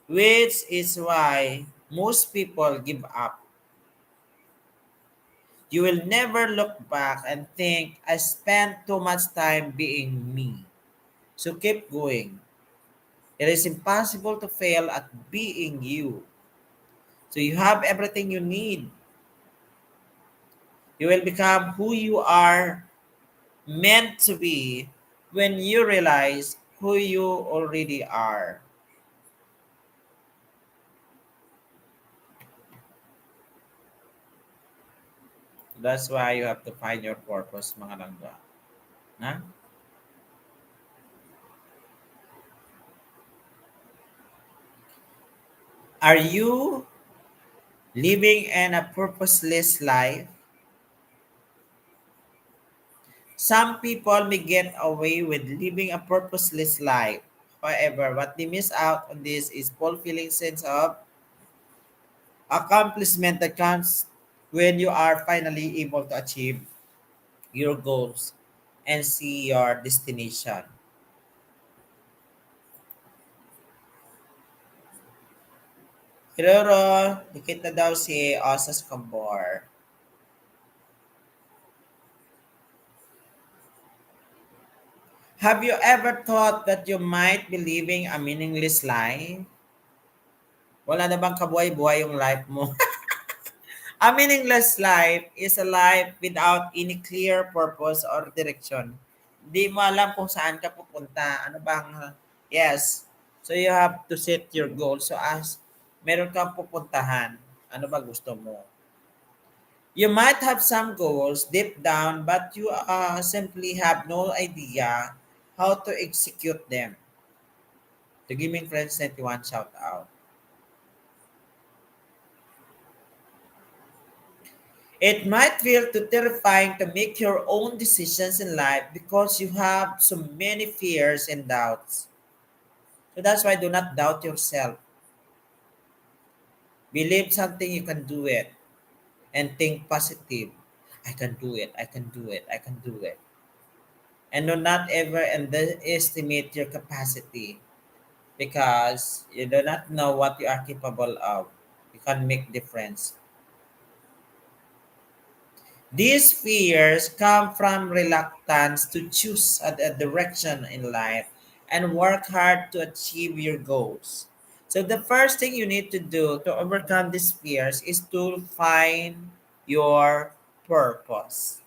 [SPEAKER 1] which is why most people give up. You will never look back and think, I spent too much time being me. So keep going. It is impossible to fail at being you. So you have everything you need. You will become who you are meant to be when you realize who you already are. That's why you have to find your purpose, mga langga. Na? Are you living in a purposeless life? Some people may get away with living a purposeless life. However, what they miss out on this is fulfilling sense of accomplishment that comes when you are finally able to achieve your goals and see your destination. Hiroro, dikit na daw si Osas Kambor. Have you ever thought that you might be living a meaningless life? Wala na bang kabuhay-buhay yung life mo? A meaningless life is a life without any clear purpose or direction. Di mo alam kung saan ka pupunta. Ano bang, yes. So you have to set your goal. So as meron kang pupuntahan, ano ba gusto mo? You might have some goals deep down, but you simply have no idea how to execute them. To Gaming Friends 91 shout out. It might feel too terrifying to make your own decisions in life because you have so many fears and doubts. So that's why do not doubt yourself. Believe something you can do it and think positive. I can do it. I can do it. I can do it. And do not ever underestimate your capacity because you do not know what you are capable of. You can make difference. These fears come from reluctance to choose a direction in life and work hard to achieve your goals. So the first thing you need to do to overcome these fears is to find your purpose.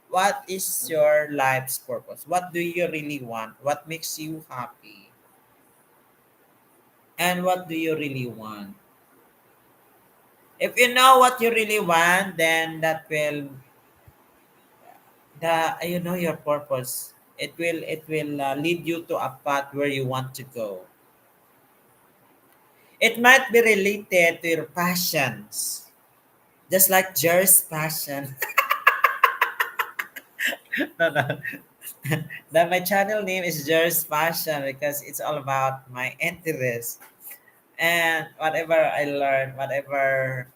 [SPEAKER 1] What is your life's purpose? What do you really want? What makes you happy? And what do you really want? If you know what you really want, then that will you know your purpose. It will lead you to a path where you want to go. It might be related to your passions, just like Jer's passion. No, no. That my channel name is Jer's passion because it's all about my interest and whatever I learn, whatever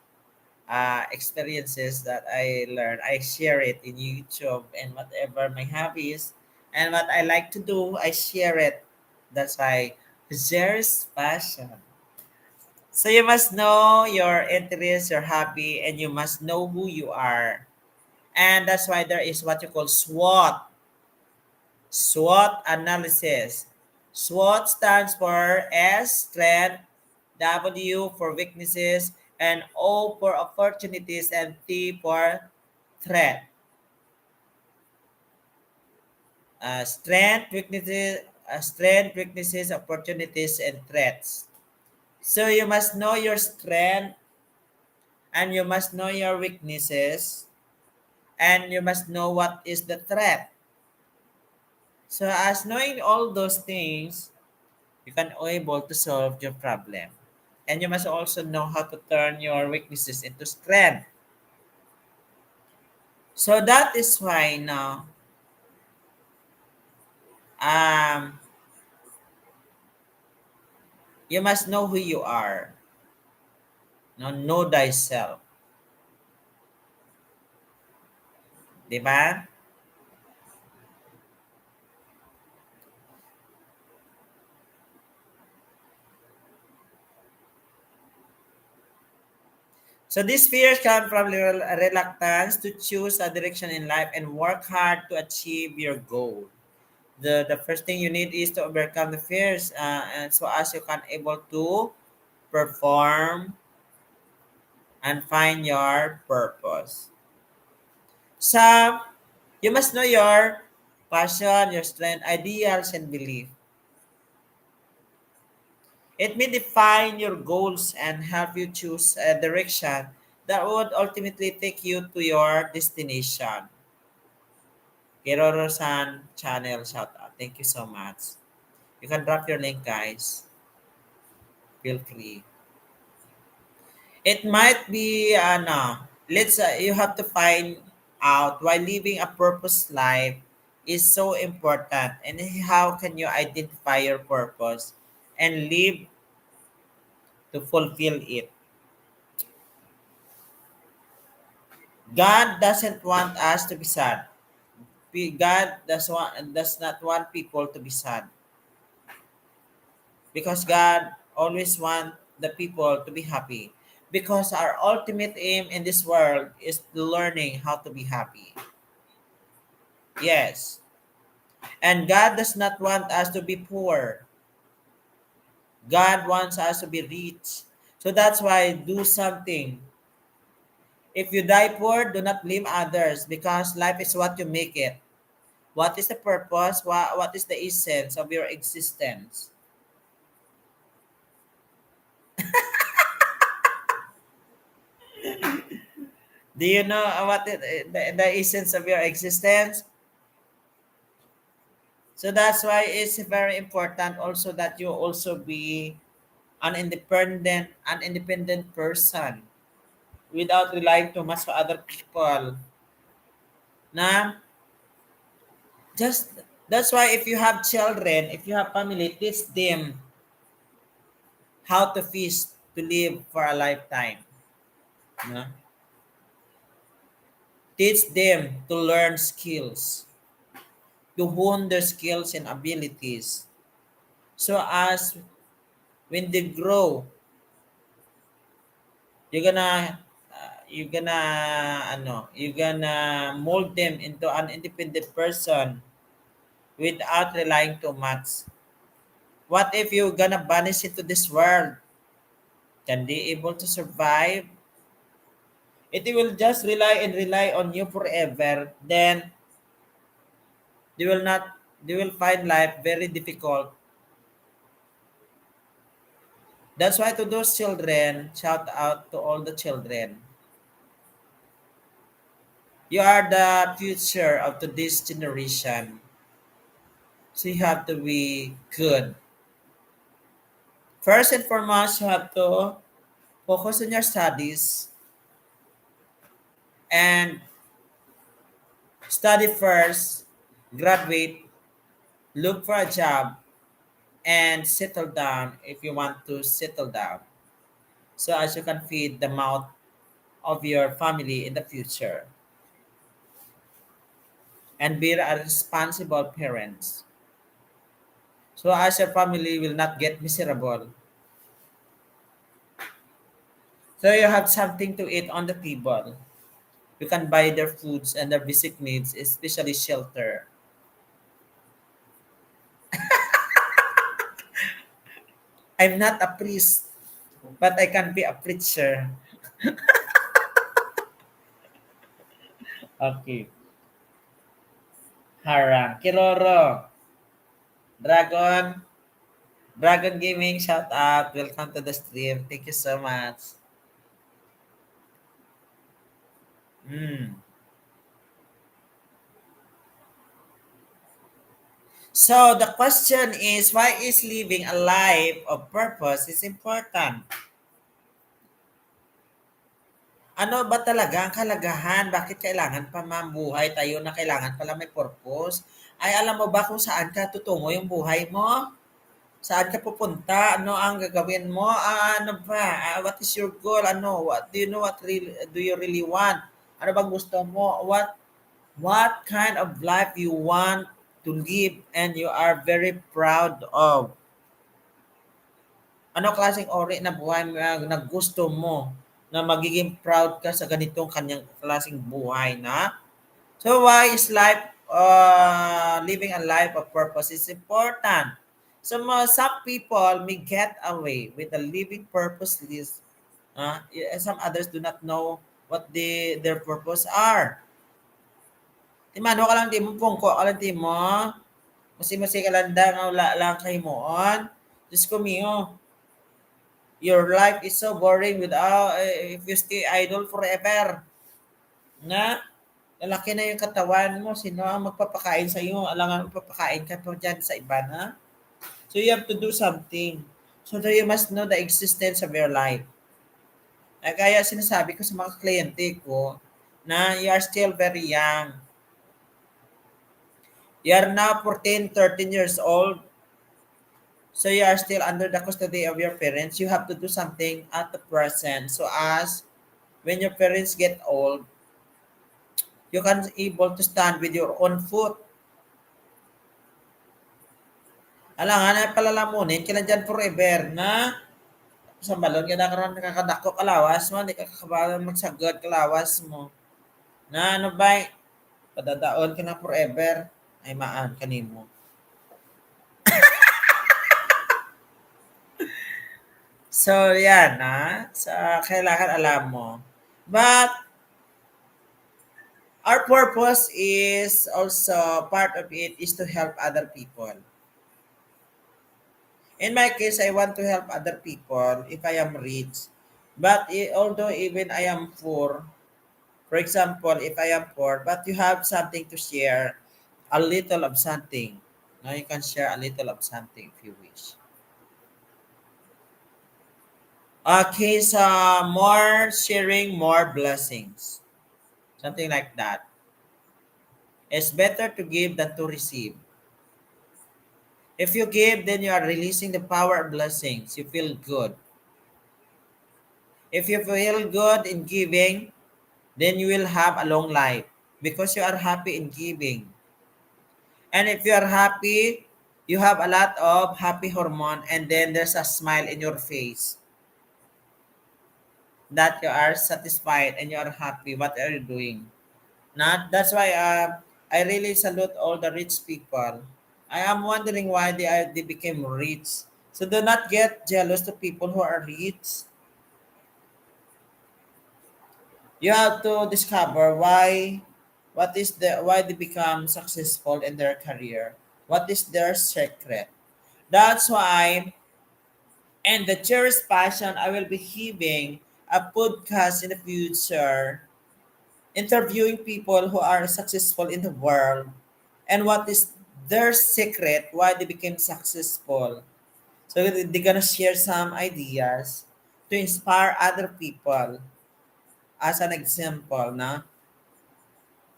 [SPEAKER 1] experiences that I learn, I share it in YouTube and whatever my hobbies and what I like to do, I share it. That's why there's passion. So you must know your interests, your hobby, and you must know who you are. And that's why there is what you call SWOT analysis. SWOT stands for S, strength, W for weaknesses, and O for opportunities, and T for threat. Strength, weaknesses, opportunities, and threats. So you must know your strength, and you must know your weaknesses, and you must know what is the threat. So as knowing all those things, you can able to solve your problem. And you must also know how to turn your weaknesses into strength. So that is why now um, you must know who you are. Know thyself. Di ba? So these fears come from reluctance to choose a direction in life and work hard to achieve your goal. The first thing you need is to overcome the fears and so as you can able to perform and find your purpose. So you must know your passion, your strength, ideals, and belief. It may define your goals and help you choose a direction that would ultimately take you to your destination. Kiroro-san channel shout out. Thank you so much. You can drop your link, guys. Feel free. It might be let's you have to find out why living a purpose life is so important and how can you identify your purpose and live to fulfill it. God doesn't want us to be sad. God does not want people to be sad, because God always want the people to be happy. Because our ultimate aim in this world is learning how to be happy. Yes. And God does not want us to be poor. God wants us to be rich. So that's why do something. If you die poor, do not blame others, because life is what you make it. What is the purpose? What is the essence of your existence? Do you know what the essence of your existence? So that's why it's very important also that you also be an independent person without relying too much on other people. Na just that's why if you have children, if you have family, teach them how to fish to live for a lifetime. Na? Teach them to learn skills, to hone their skills and abilities. So as when they grow, you're gonna mold them into an independent person without relying too much. What if you're gonna vanish into this world? Can they able to survive? It will just rely on you forever. Then they will not. They will find life very difficult. That's why to those children, shout out to all the children. You are the future of today's generation. So you have to be good. First and foremost, you have to focus on your studies and study first, graduate, look for a job, and settle down if you want to settle down. So as you can feed the mouth of your family in the future and be a responsible parents. So as your family will not get miserable. So you have something to eat on the table. You can buy their foods and their basic needs, especially shelter. I'm not a priest, but I can be a preacher. Okay. Harang. Kiroro. Dragon. Dragon Gaming, shout out. Welcome to the stream. Thank you so much. Mm. So the question is, why is living a life of purpose is important? Ano ba talaga ang kalagahan? Bakit kailangan pa mabuhay tayo na kailangan pala may purpose? Ay, alam mo ba kung saan ka tutungo yung buhay mo? Saan ka pupunta? Ano ang gagawin mo? Ano ba? What is your goal? Ano? What do you know? What really, do you really want? Ano bang gusto mo? What kind of life you want to live and you are very proud of? Ano klaseng ori na buhay na gusto mo na magiging proud ka sa ganitong kanyang klaseng buhay na? So why is living a life of purpose is important? Some people may get away with a living purposeless. Some others do not know what their purpose are. Timano ka lang di mo, pungko ka lang di mo. Masi ka lang da, nga wala lang kay mo on. Diyos ko miyo, your life is so boring without if you stay idle forever. Na, lalaki na yung katawan mo, sino ang magpapakain sa iyo? Alangan magpapakain ka to dyan sa iba na. So you have to do something. So that you must know the existence of your life. Kaya sinasabi ko sa mga kliyente ko na you are still very young. You are now 14, 13 years old. So you are still under the custody of your parents. You have to do something at the present. So as when your parents get old, You can able to stand with your own foot. Alangan na palalamunin kila dyan forever na sa balon ka na karon nakakadako kalawas mo, di ka kakabalan magsagad kalawas mo. Na ano ba, padadaon ka na forever, ay maan kanimo. So, yan sa kailangan alam mo. But, our purpose is also, part of it is to help other people. In my case, I want to help other people if I am rich. But although even I am poor, for example, if I am poor, but you have something to share, a little of something. Now you can share a little of something if you wish. Okay, so more sharing, more blessings. Something like that. It's better to give than to receive. If you give, then you are releasing the power of blessings. You feel good. If you feel good in giving, then you will have a long life because you are happy in giving. And if you are happy, you have a lot of happy hormone and then there's a smile in your face that you are satisfied and you are happy. What are you doing? Not that's why I really salute all the rich people. I am wondering why they became rich. So do not get jealous to people who are rich. You have to discover why they become successful in their career. What is their secret? That's why, and the cherished passion, I will be having a podcast in the future, interviewing people who are successful in the world and what is their secret, why they became successful. So they're gonna share some ideas to inspire other people as an example, na.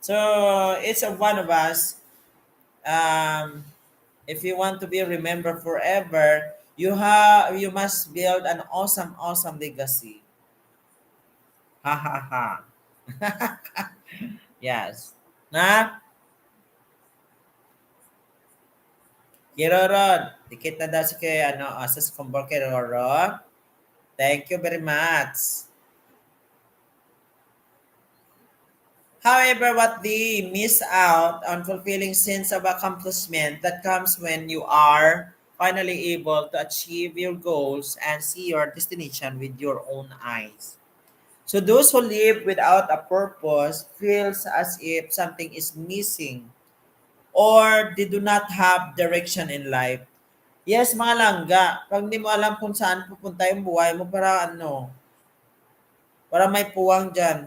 [SPEAKER 1] So it's a one of us. Um, if you want to be remembered forever, you must build an awesome legacy. Ha ha ha. Yes. Na? Kirorod. Dikit na daw si kay asas kumbol kay Roro. Thank you very much. However, what they miss out on fulfilling sense of accomplishment that comes when you are finally able to achieve your goals and see your destination with your own eyes. So those who live without a purpose feels as if something is missing or they do not have direction in life. Yes, mga langga, pag hindi mo alam kung saan pupunta yung buhay mo, para may puwang dyan,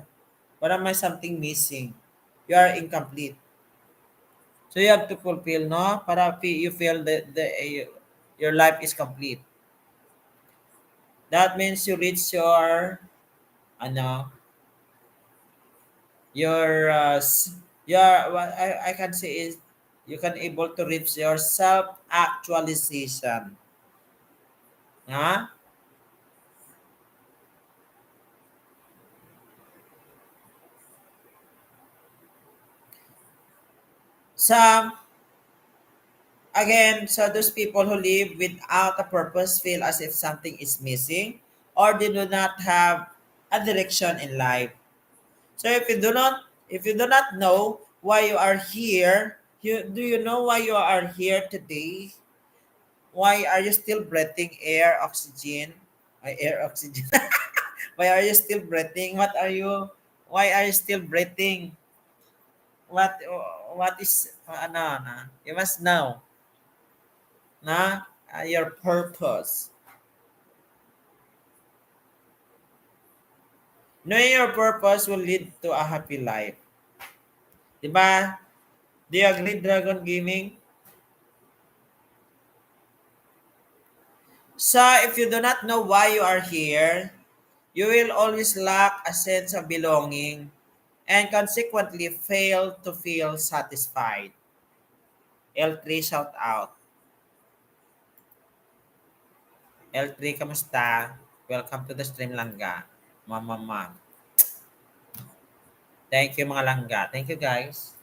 [SPEAKER 1] para may something missing. You are incomplete. So you have to fulfill, no? Para you feel that your life is complete. That means you reach ano, what I can say is you can able to reach your self actualization. Huh? Some again, so those people who live without a purpose feel as if something is missing or they do not have a direction in life. So if you do not know why you are here, you know why you are here today? Why are you still breathing air, oxygen? Air, oxygen. Why are you still breathing? Why are you still breathing? What, what is, you must know, your purpose. Knowing your purpose will lead to a happy life. Diba? Do you agree, Dragon Gaming? So, if you do not know why you are here, you will always lack a sense of belonging and consequently fail to feel satisfied. L3 shout out. L3, kamusta? Welcome to the stream langga. Mama. Thank you mga langga. Thank you guys.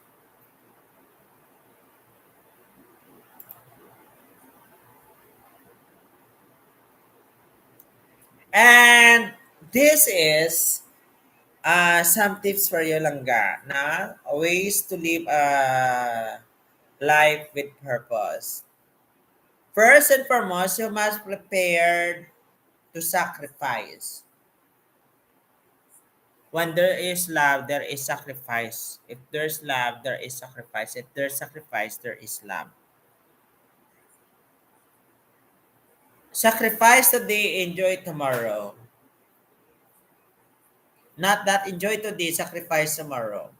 [SPEAKER 1] And this is some tips for you langga na ways to live a life with purpose. First and foremost, you must prepare to sacrifice. When there is love, there is sacrifice. If there's love, there is sacrifice. If there's sacrifice, there is love. Sacrifice today, enjoy tomorrow. Not that enjoy today, sacrifice tomorrow.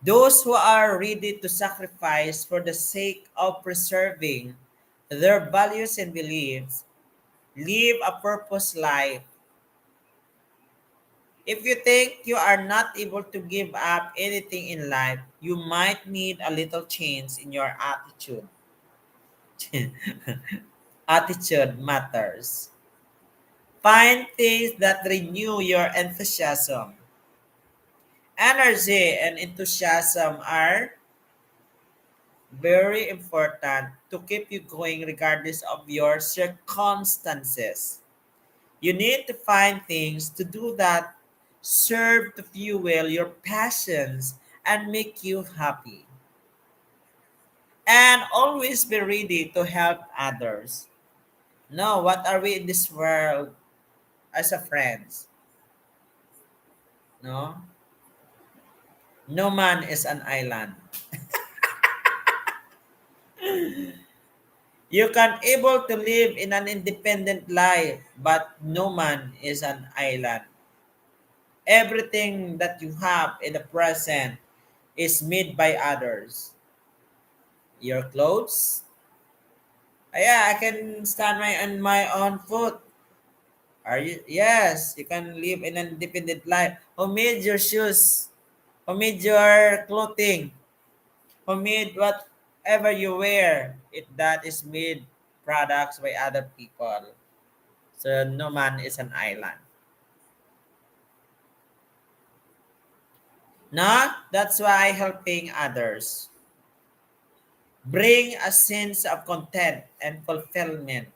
[SPEAKER 1] Those who are ready to sacrifice for the sake of preserving their values and beliefs live a purpose life. If you think you are not able to give up anything in life, you might need a little change in your attitude. Attitude matters. Find things that renew your enthusiasm. Energy and enthusiasm are very important to keep you going regardless of your circumstances. You need to find things to do that serve to fuel your passions and make you happy. And always be ready to help others. No, what are we in this world as a friends? No? No man is an island. You can able to live in an independent life, but no man is an island. Everything that you have in the present is made by others. Your clothes, yeah, I can stand on my own foot. Are you? Yes, you can live in an independent life. Who made your shoes? Who made your clothing? Who made whatever you wear? It that is made products by other people. So no man is an island. No, that's why helping others bring a sense of content and fulfillment.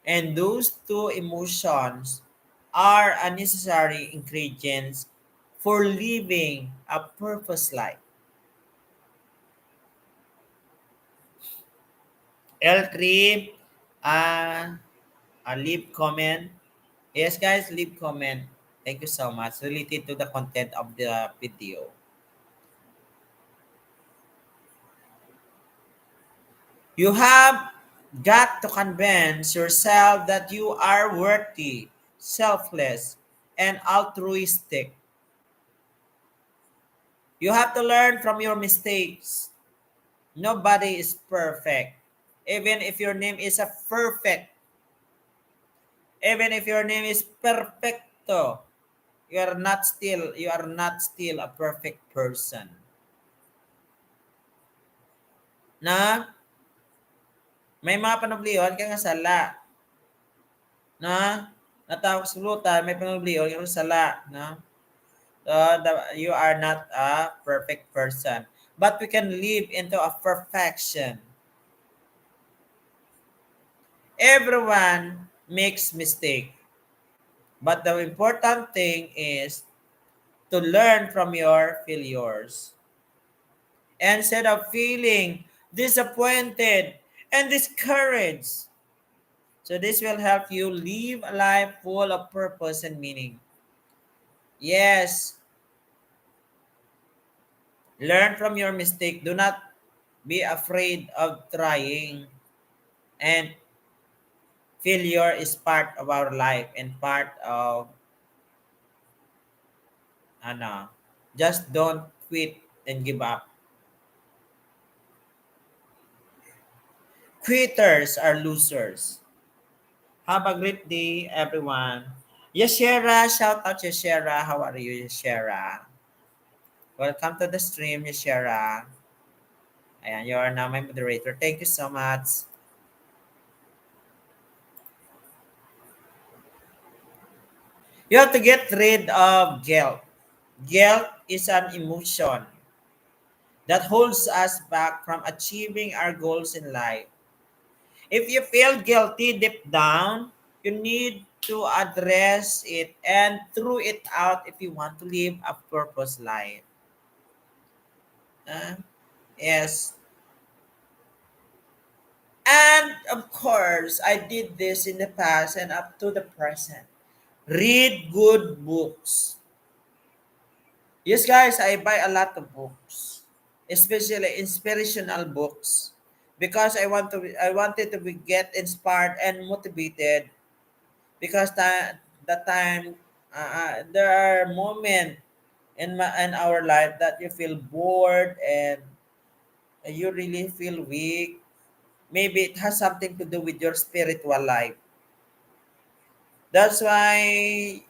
[SPEAKER 1] And those two emotions are a necessary ingredients for living a purpose life. L3, leave comment. Yes, guys, leave comment. Thank you so much. Related to the content of the video. You have got to convince yourself that you are worthy, selfless, and altruistic. You have to learn from your mistakes. Nobody is perfect. Even if your name is a perfect, even if your name is perfecto, you are not still a perfect person. Na may mga panublion kaya nga sala. Na natawag sa lutan, may panublion kaya nga sala. Na you are not a perfect person. But we can live into a perfection. Everyone makes mistake. But the important thing is to learn from your failures. Instead of feeling disappointed and discouraged. So this will help you live a life full of purpose and meaning. Yes, learn from your mistake. Do not be afraid of trying. And failure is part of our life and part of ano. Just don't quit and give up. Quitters are losers. Have a great day, everyone. Yashera, shout out Yashera. How are you, Yashera? Welcome to the stream, Yashera. Ayan, you are now my moderator. Thank you so much. You have to get rid of guilt. Guilt is an emotion that holds us back from achieving our goals in life. If you feel guilty deep down, you need to address it and throw it out if you want to live a purpose life. Uh, yes. And of course, I did this in the past and up to the present. Read good books. Yes, guys, I buy a lot of books, especially inspirational books, because I wanted to get inspired and motivated. Because the time there are moments in our life that you feel bored and you really feel weak. Maybe it has something to do with your spiritual life. That's why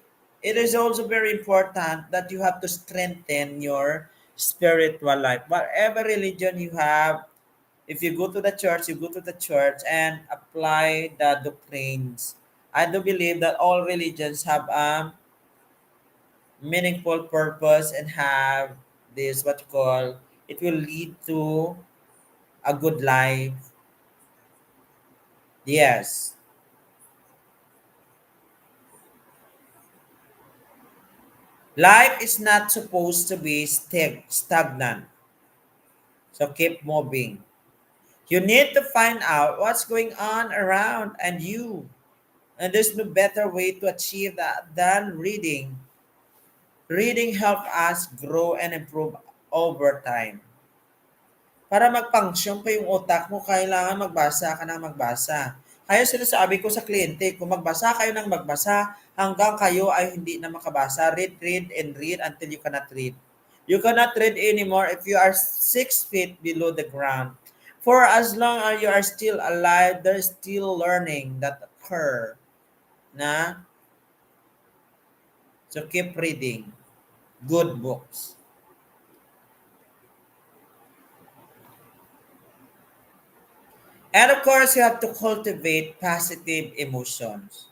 [SPEAKER 1] it is also very important that you have to strengthen your spiritual life. Whatever religion you have, if you go to the church, you go to the church and apply the doctrines. I do believe that all religions have a meaningful purpose and have this what you call it will lead to a good life. Yes. Life is not supposed to be stagnant. So keep moving. You need to find out what's going on around and you. And there's no better way to achieve that than reading. Reading helps us grow and improve over time. Para mag-function pa yung utak mo, kailangan magbasa ka ng magbasa. Kaya sinasabi ko sa kliyente, kung magbasa kayo ng magbasa, hanggang kayo ay hindi na makabasa. Read, read, and read until you cannot read. You cannot read anymore if you are 6 feet below the ground. For as long as you are still alive, there is still learning that occur. Na? So keep reading good books. And of course, you have to cultivate positive emotions.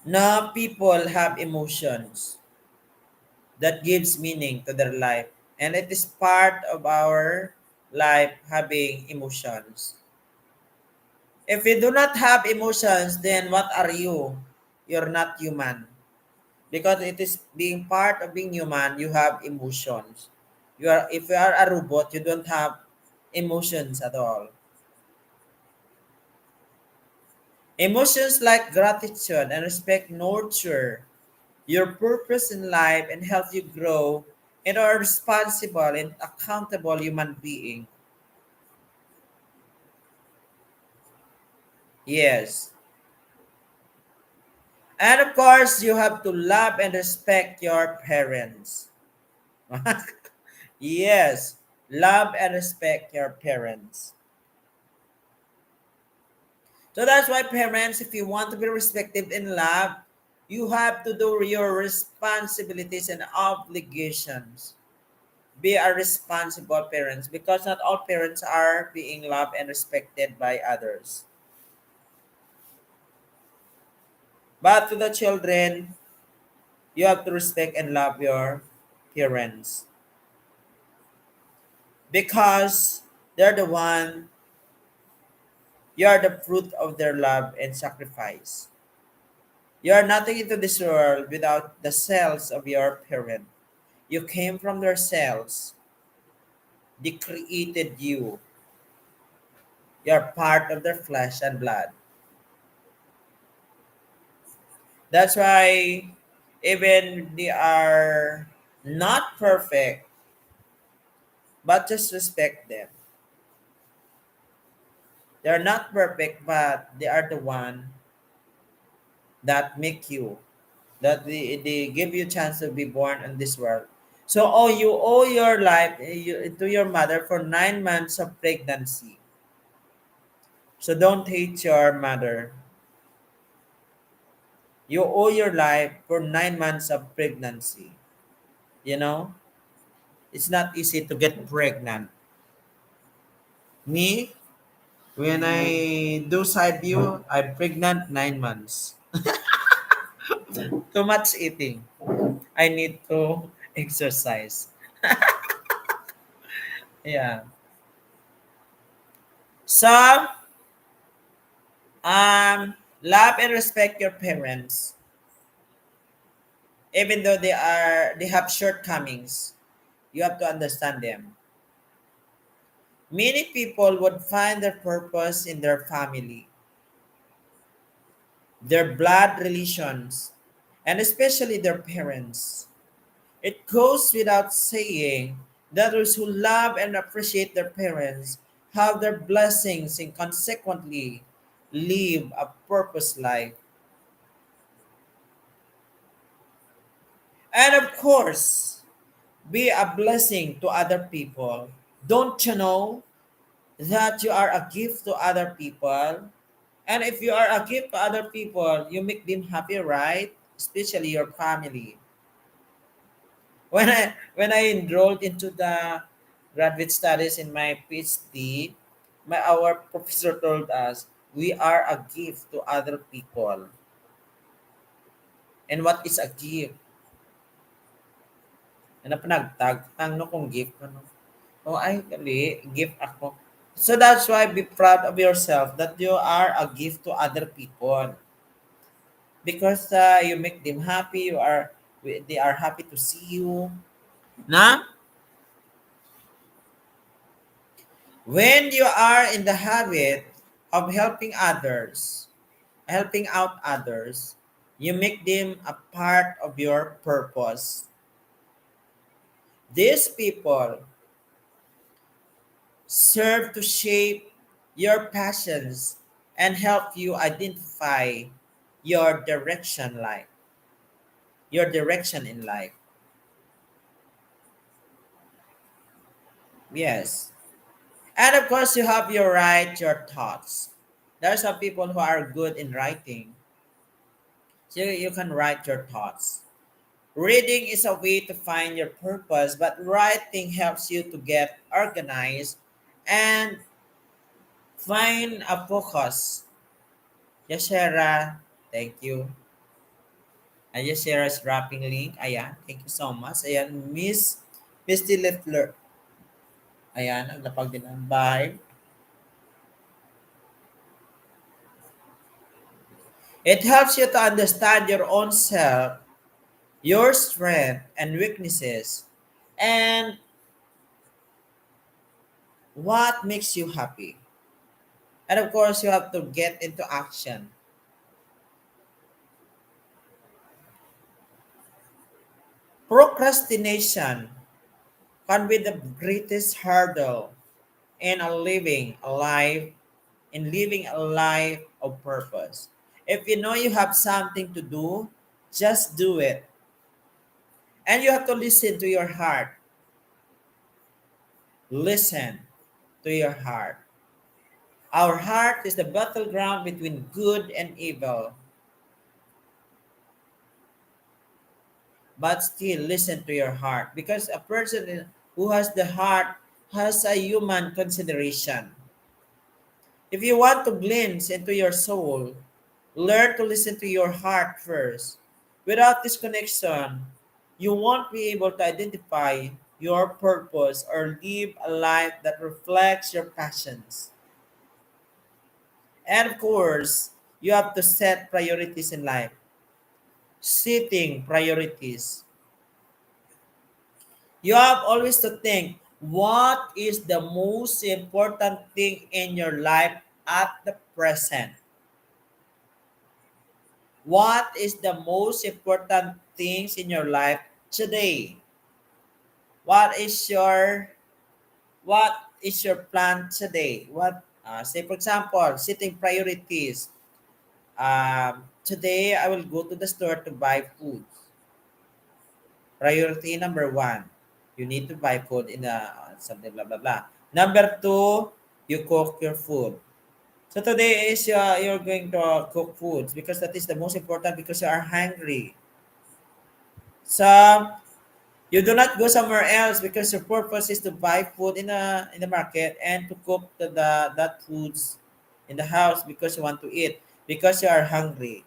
[SPEAKER 1] Now, people have emotions that gives meaning to their life. And it is part of our life having emotions. If you do not have emotions, then what are you? You're not human. Because it is being part of being human, you have emotions. If you are a robot, you don't have emotions at all. Emotions like gratitude and respect nurture your purpose in life and help you grow into a responsible and accountable human being. Yes. And of course, you have to love and respect your parents. Yes. Love and respect your parents. So that's why parents, if you want to be respected and loved, you have to do your responsibilities and obligations. Be a responsible parents because not all parents are being loved and respected by others. But to the children, you have to respect and love your parents because they're the one, you are the fruit of their love and sacrifice. You are nothing into this world without the cells of your parent. You came from their cells. They created you. You are part of their flesh and blood. That's why even they are not perfect, but just respect them. They are not perfect, but they are the one that make you, that they give you chance to be born in this world. So you owe your life to your mother for 9 months of pregnancy. So don't hate your mother. You owe your life for 9 months of pregnancy. You know, it's not easy to get pregnant. Me, when I do side view, I'm pregnant 9 months. Too much eating. I need to exercise. Yeah. So, love and respect your parents, even though they have shortcomings. You have to understand them. Many people would find their purpose in their family, their blood relations, and especially their parents. It goes without saying that those who love and appreciate their parents have their blessings and consequently live a purpose life. And of course, be a blessing to other people. Don't you know that you are a gift to other people? And if you are a gift to other people, you make them happy, right? Especially your family. When I enrolled into the graduate studies in my PhD, our professor told us we are a gift to other people. And what is a gift? Ano panagtag? Tang no kung gift ano? Oh, ay gali, gift ako. So that's why be proud of yourself that you are a gift to other people because you make them happy. They are happy to see you. Na? When you are in the habit of helping out others, you make them a part of your purpose. These people serve to shape your passions and help you identify your direction in life. Yes. And of course, you have your write your thoughts. There are some people who are good in writing, so you can write your thoughts. Reading is a way to find your purpose, but writing helps you to get organized and find a focus. Yashera, thank you. And Yashera's wrapping link. Ayan, thank you so much. Ayan, Misty Leffler. Ayan, ang napag din ang bahay. It helps you to understand your own self, your strength and weaknesses, and what makes you happy. And of course, you have to get into action. Procrastination can be the greatest hurdle in living a life of purpose. If you know you have something to do, just do it. And you have to listen to your heart. Listen to your heart. Our heart is the battleground between good and evil. But still listen to your heart because a person who has the heart has a human consideration. If you want to glimpse into your soul, learn to listen to your heart first. Without this connection, you won't be able to identify your purpose or live a life that reflects your passions. And of course, you have to set priorities in life. Setting priorities. You have always to think what is the most important thing in your life at the present. What is the most important things in your life today? What is your what is your plan today? Say for example, setting priorities. Today I will go to the store to buy food. Priority number one, you need to buy food in a something blah blah blah. Number two, you cook your food. So today is you're going to cook foods because that is the most important because you are hungry. So you do not go somewhere else because your purpose is to buy food in the market and to cook that foods in the house because you want to eat because you are hungry,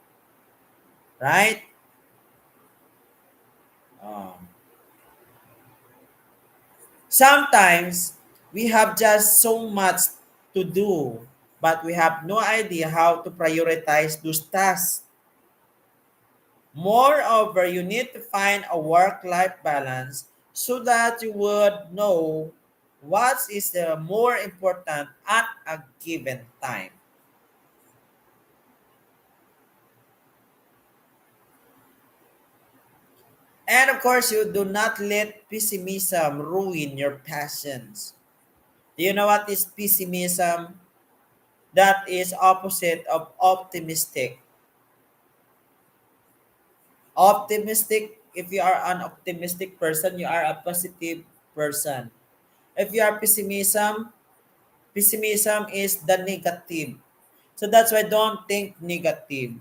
[SPEAKER 1] right? Um, Sometimes we have just so much to do, but we have no idea how to prioritize those tasks. Moreover, you need to find a work life balance so that you would know what is the more important at a given time. And of course, you do not let pessimism ruin your passions. Do you know what is pessimism? That is opposite of optimistic. Optimistic, if you are an optimistic person, you are a positive person. If you are pessimism is the negative. So that's why don't think negative.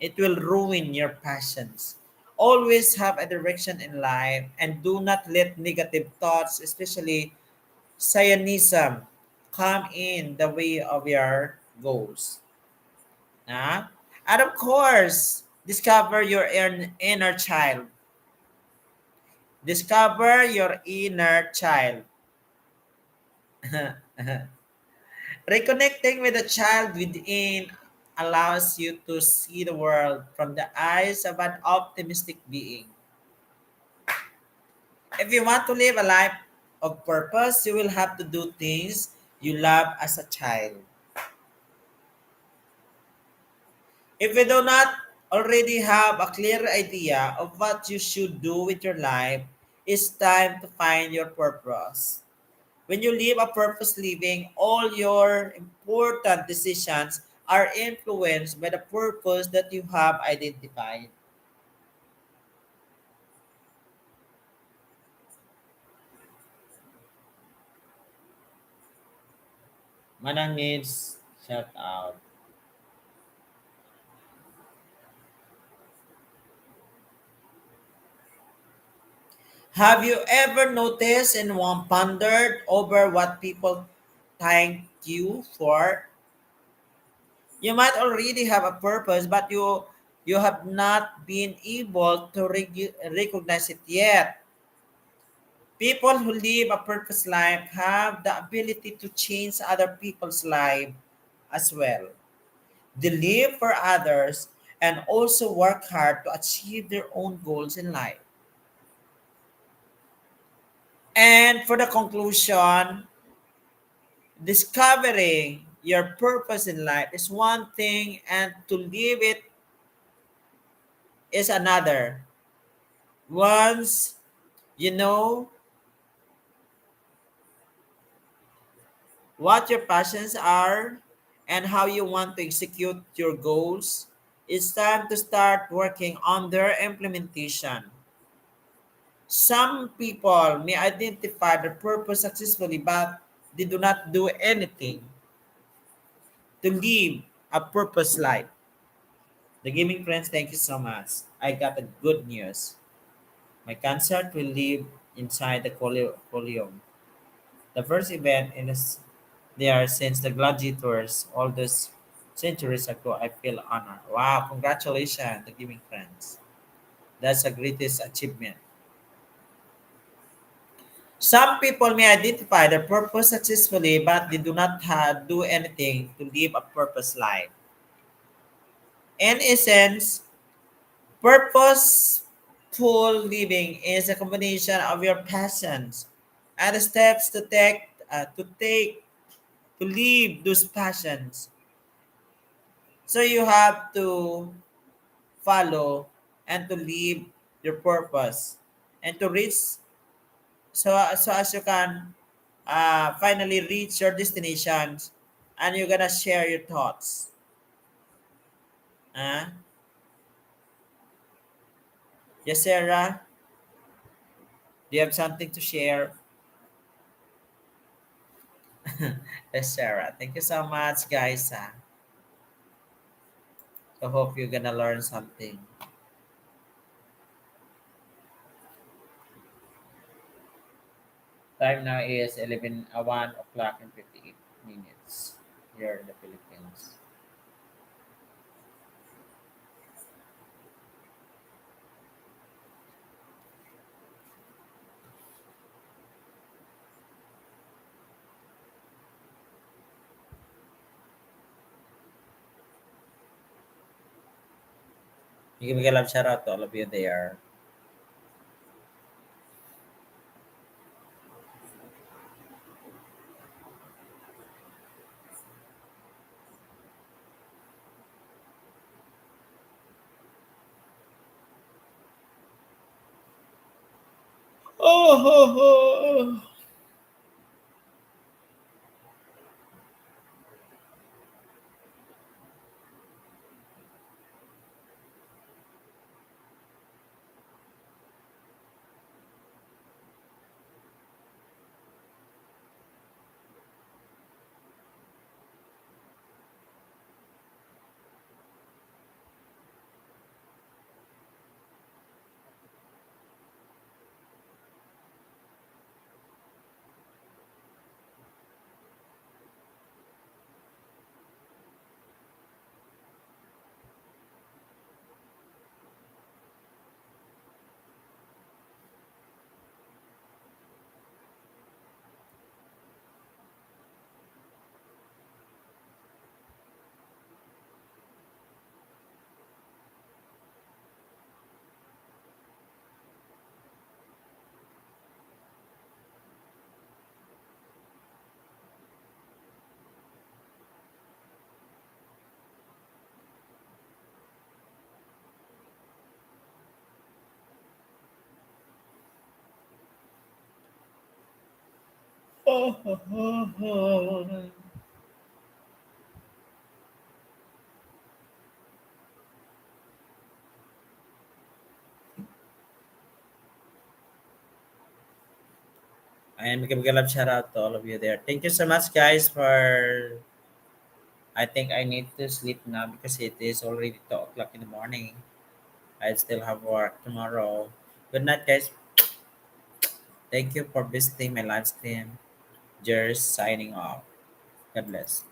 [SPEAKER 1] It will ruin your passions. Always have a direction in life and do not let negative thoughts, especially Zionism, come in the way of your goals. Nah? And of course, discover your inner child. Discover your inner child. Reconnecting with the child within allows you to see the world from the eyes of an optimistic being. If you want to live a life of purpose, you will have to do things you love as a child. If you do not already have a clear idea of what you should do with your life, it's time to find your purpose. When you live a purpose living, all your important decisions are influenced by the purpose that you have identified. Manang needs shout out. Have you ever noticed and pondered over what people thank you for? You might already have a purpose, but you have not been able to recognize it yet. People who live a purpose life have the ability to change other people's life as well. They live for others and also work hard to achieve their own goals in life. And for the conclusion, discovering your purpose in life is one thing and to live it is another. Once you know what your passions are and how you want to execute your goals, it's time to start working on their implementation. Some people may identify their purpose successfully, but they do not do anything to live a purpose life. The gaming friends, thank you so much. I got a good news. My concert will live inside the Coliseum. The first event in this there since the gladiators all those centuries ago. I feel honored. Wow, congratulations, the giving friends. That's the greatest achievement. Some people may identify their purpose successfully, but they do not do anything to live a purpose life. In essence, purposeful living is a combination of your passions and the steps to live those passions. So you have to follow and to live your purpose and to reach so as you can finally reach your destinations and you're gonna share your thoughts. uh, yes, Sarah, do you have something to share? Yes, Sarah, thank you so much, guys. So hope you're gonna learn something. Time now is 1 o'clock and 58 minutes here in the Philippines. You can give a love shout out to all of you there. Oh, and give a love shout out to all of you there. Thank you so much, guys, for. I think I need to sleep now because it is already 2 o'clock in the morning. I still have work tomorrow. Good night, guys. Thank you for visiting my live stream. Just signing off. God bless.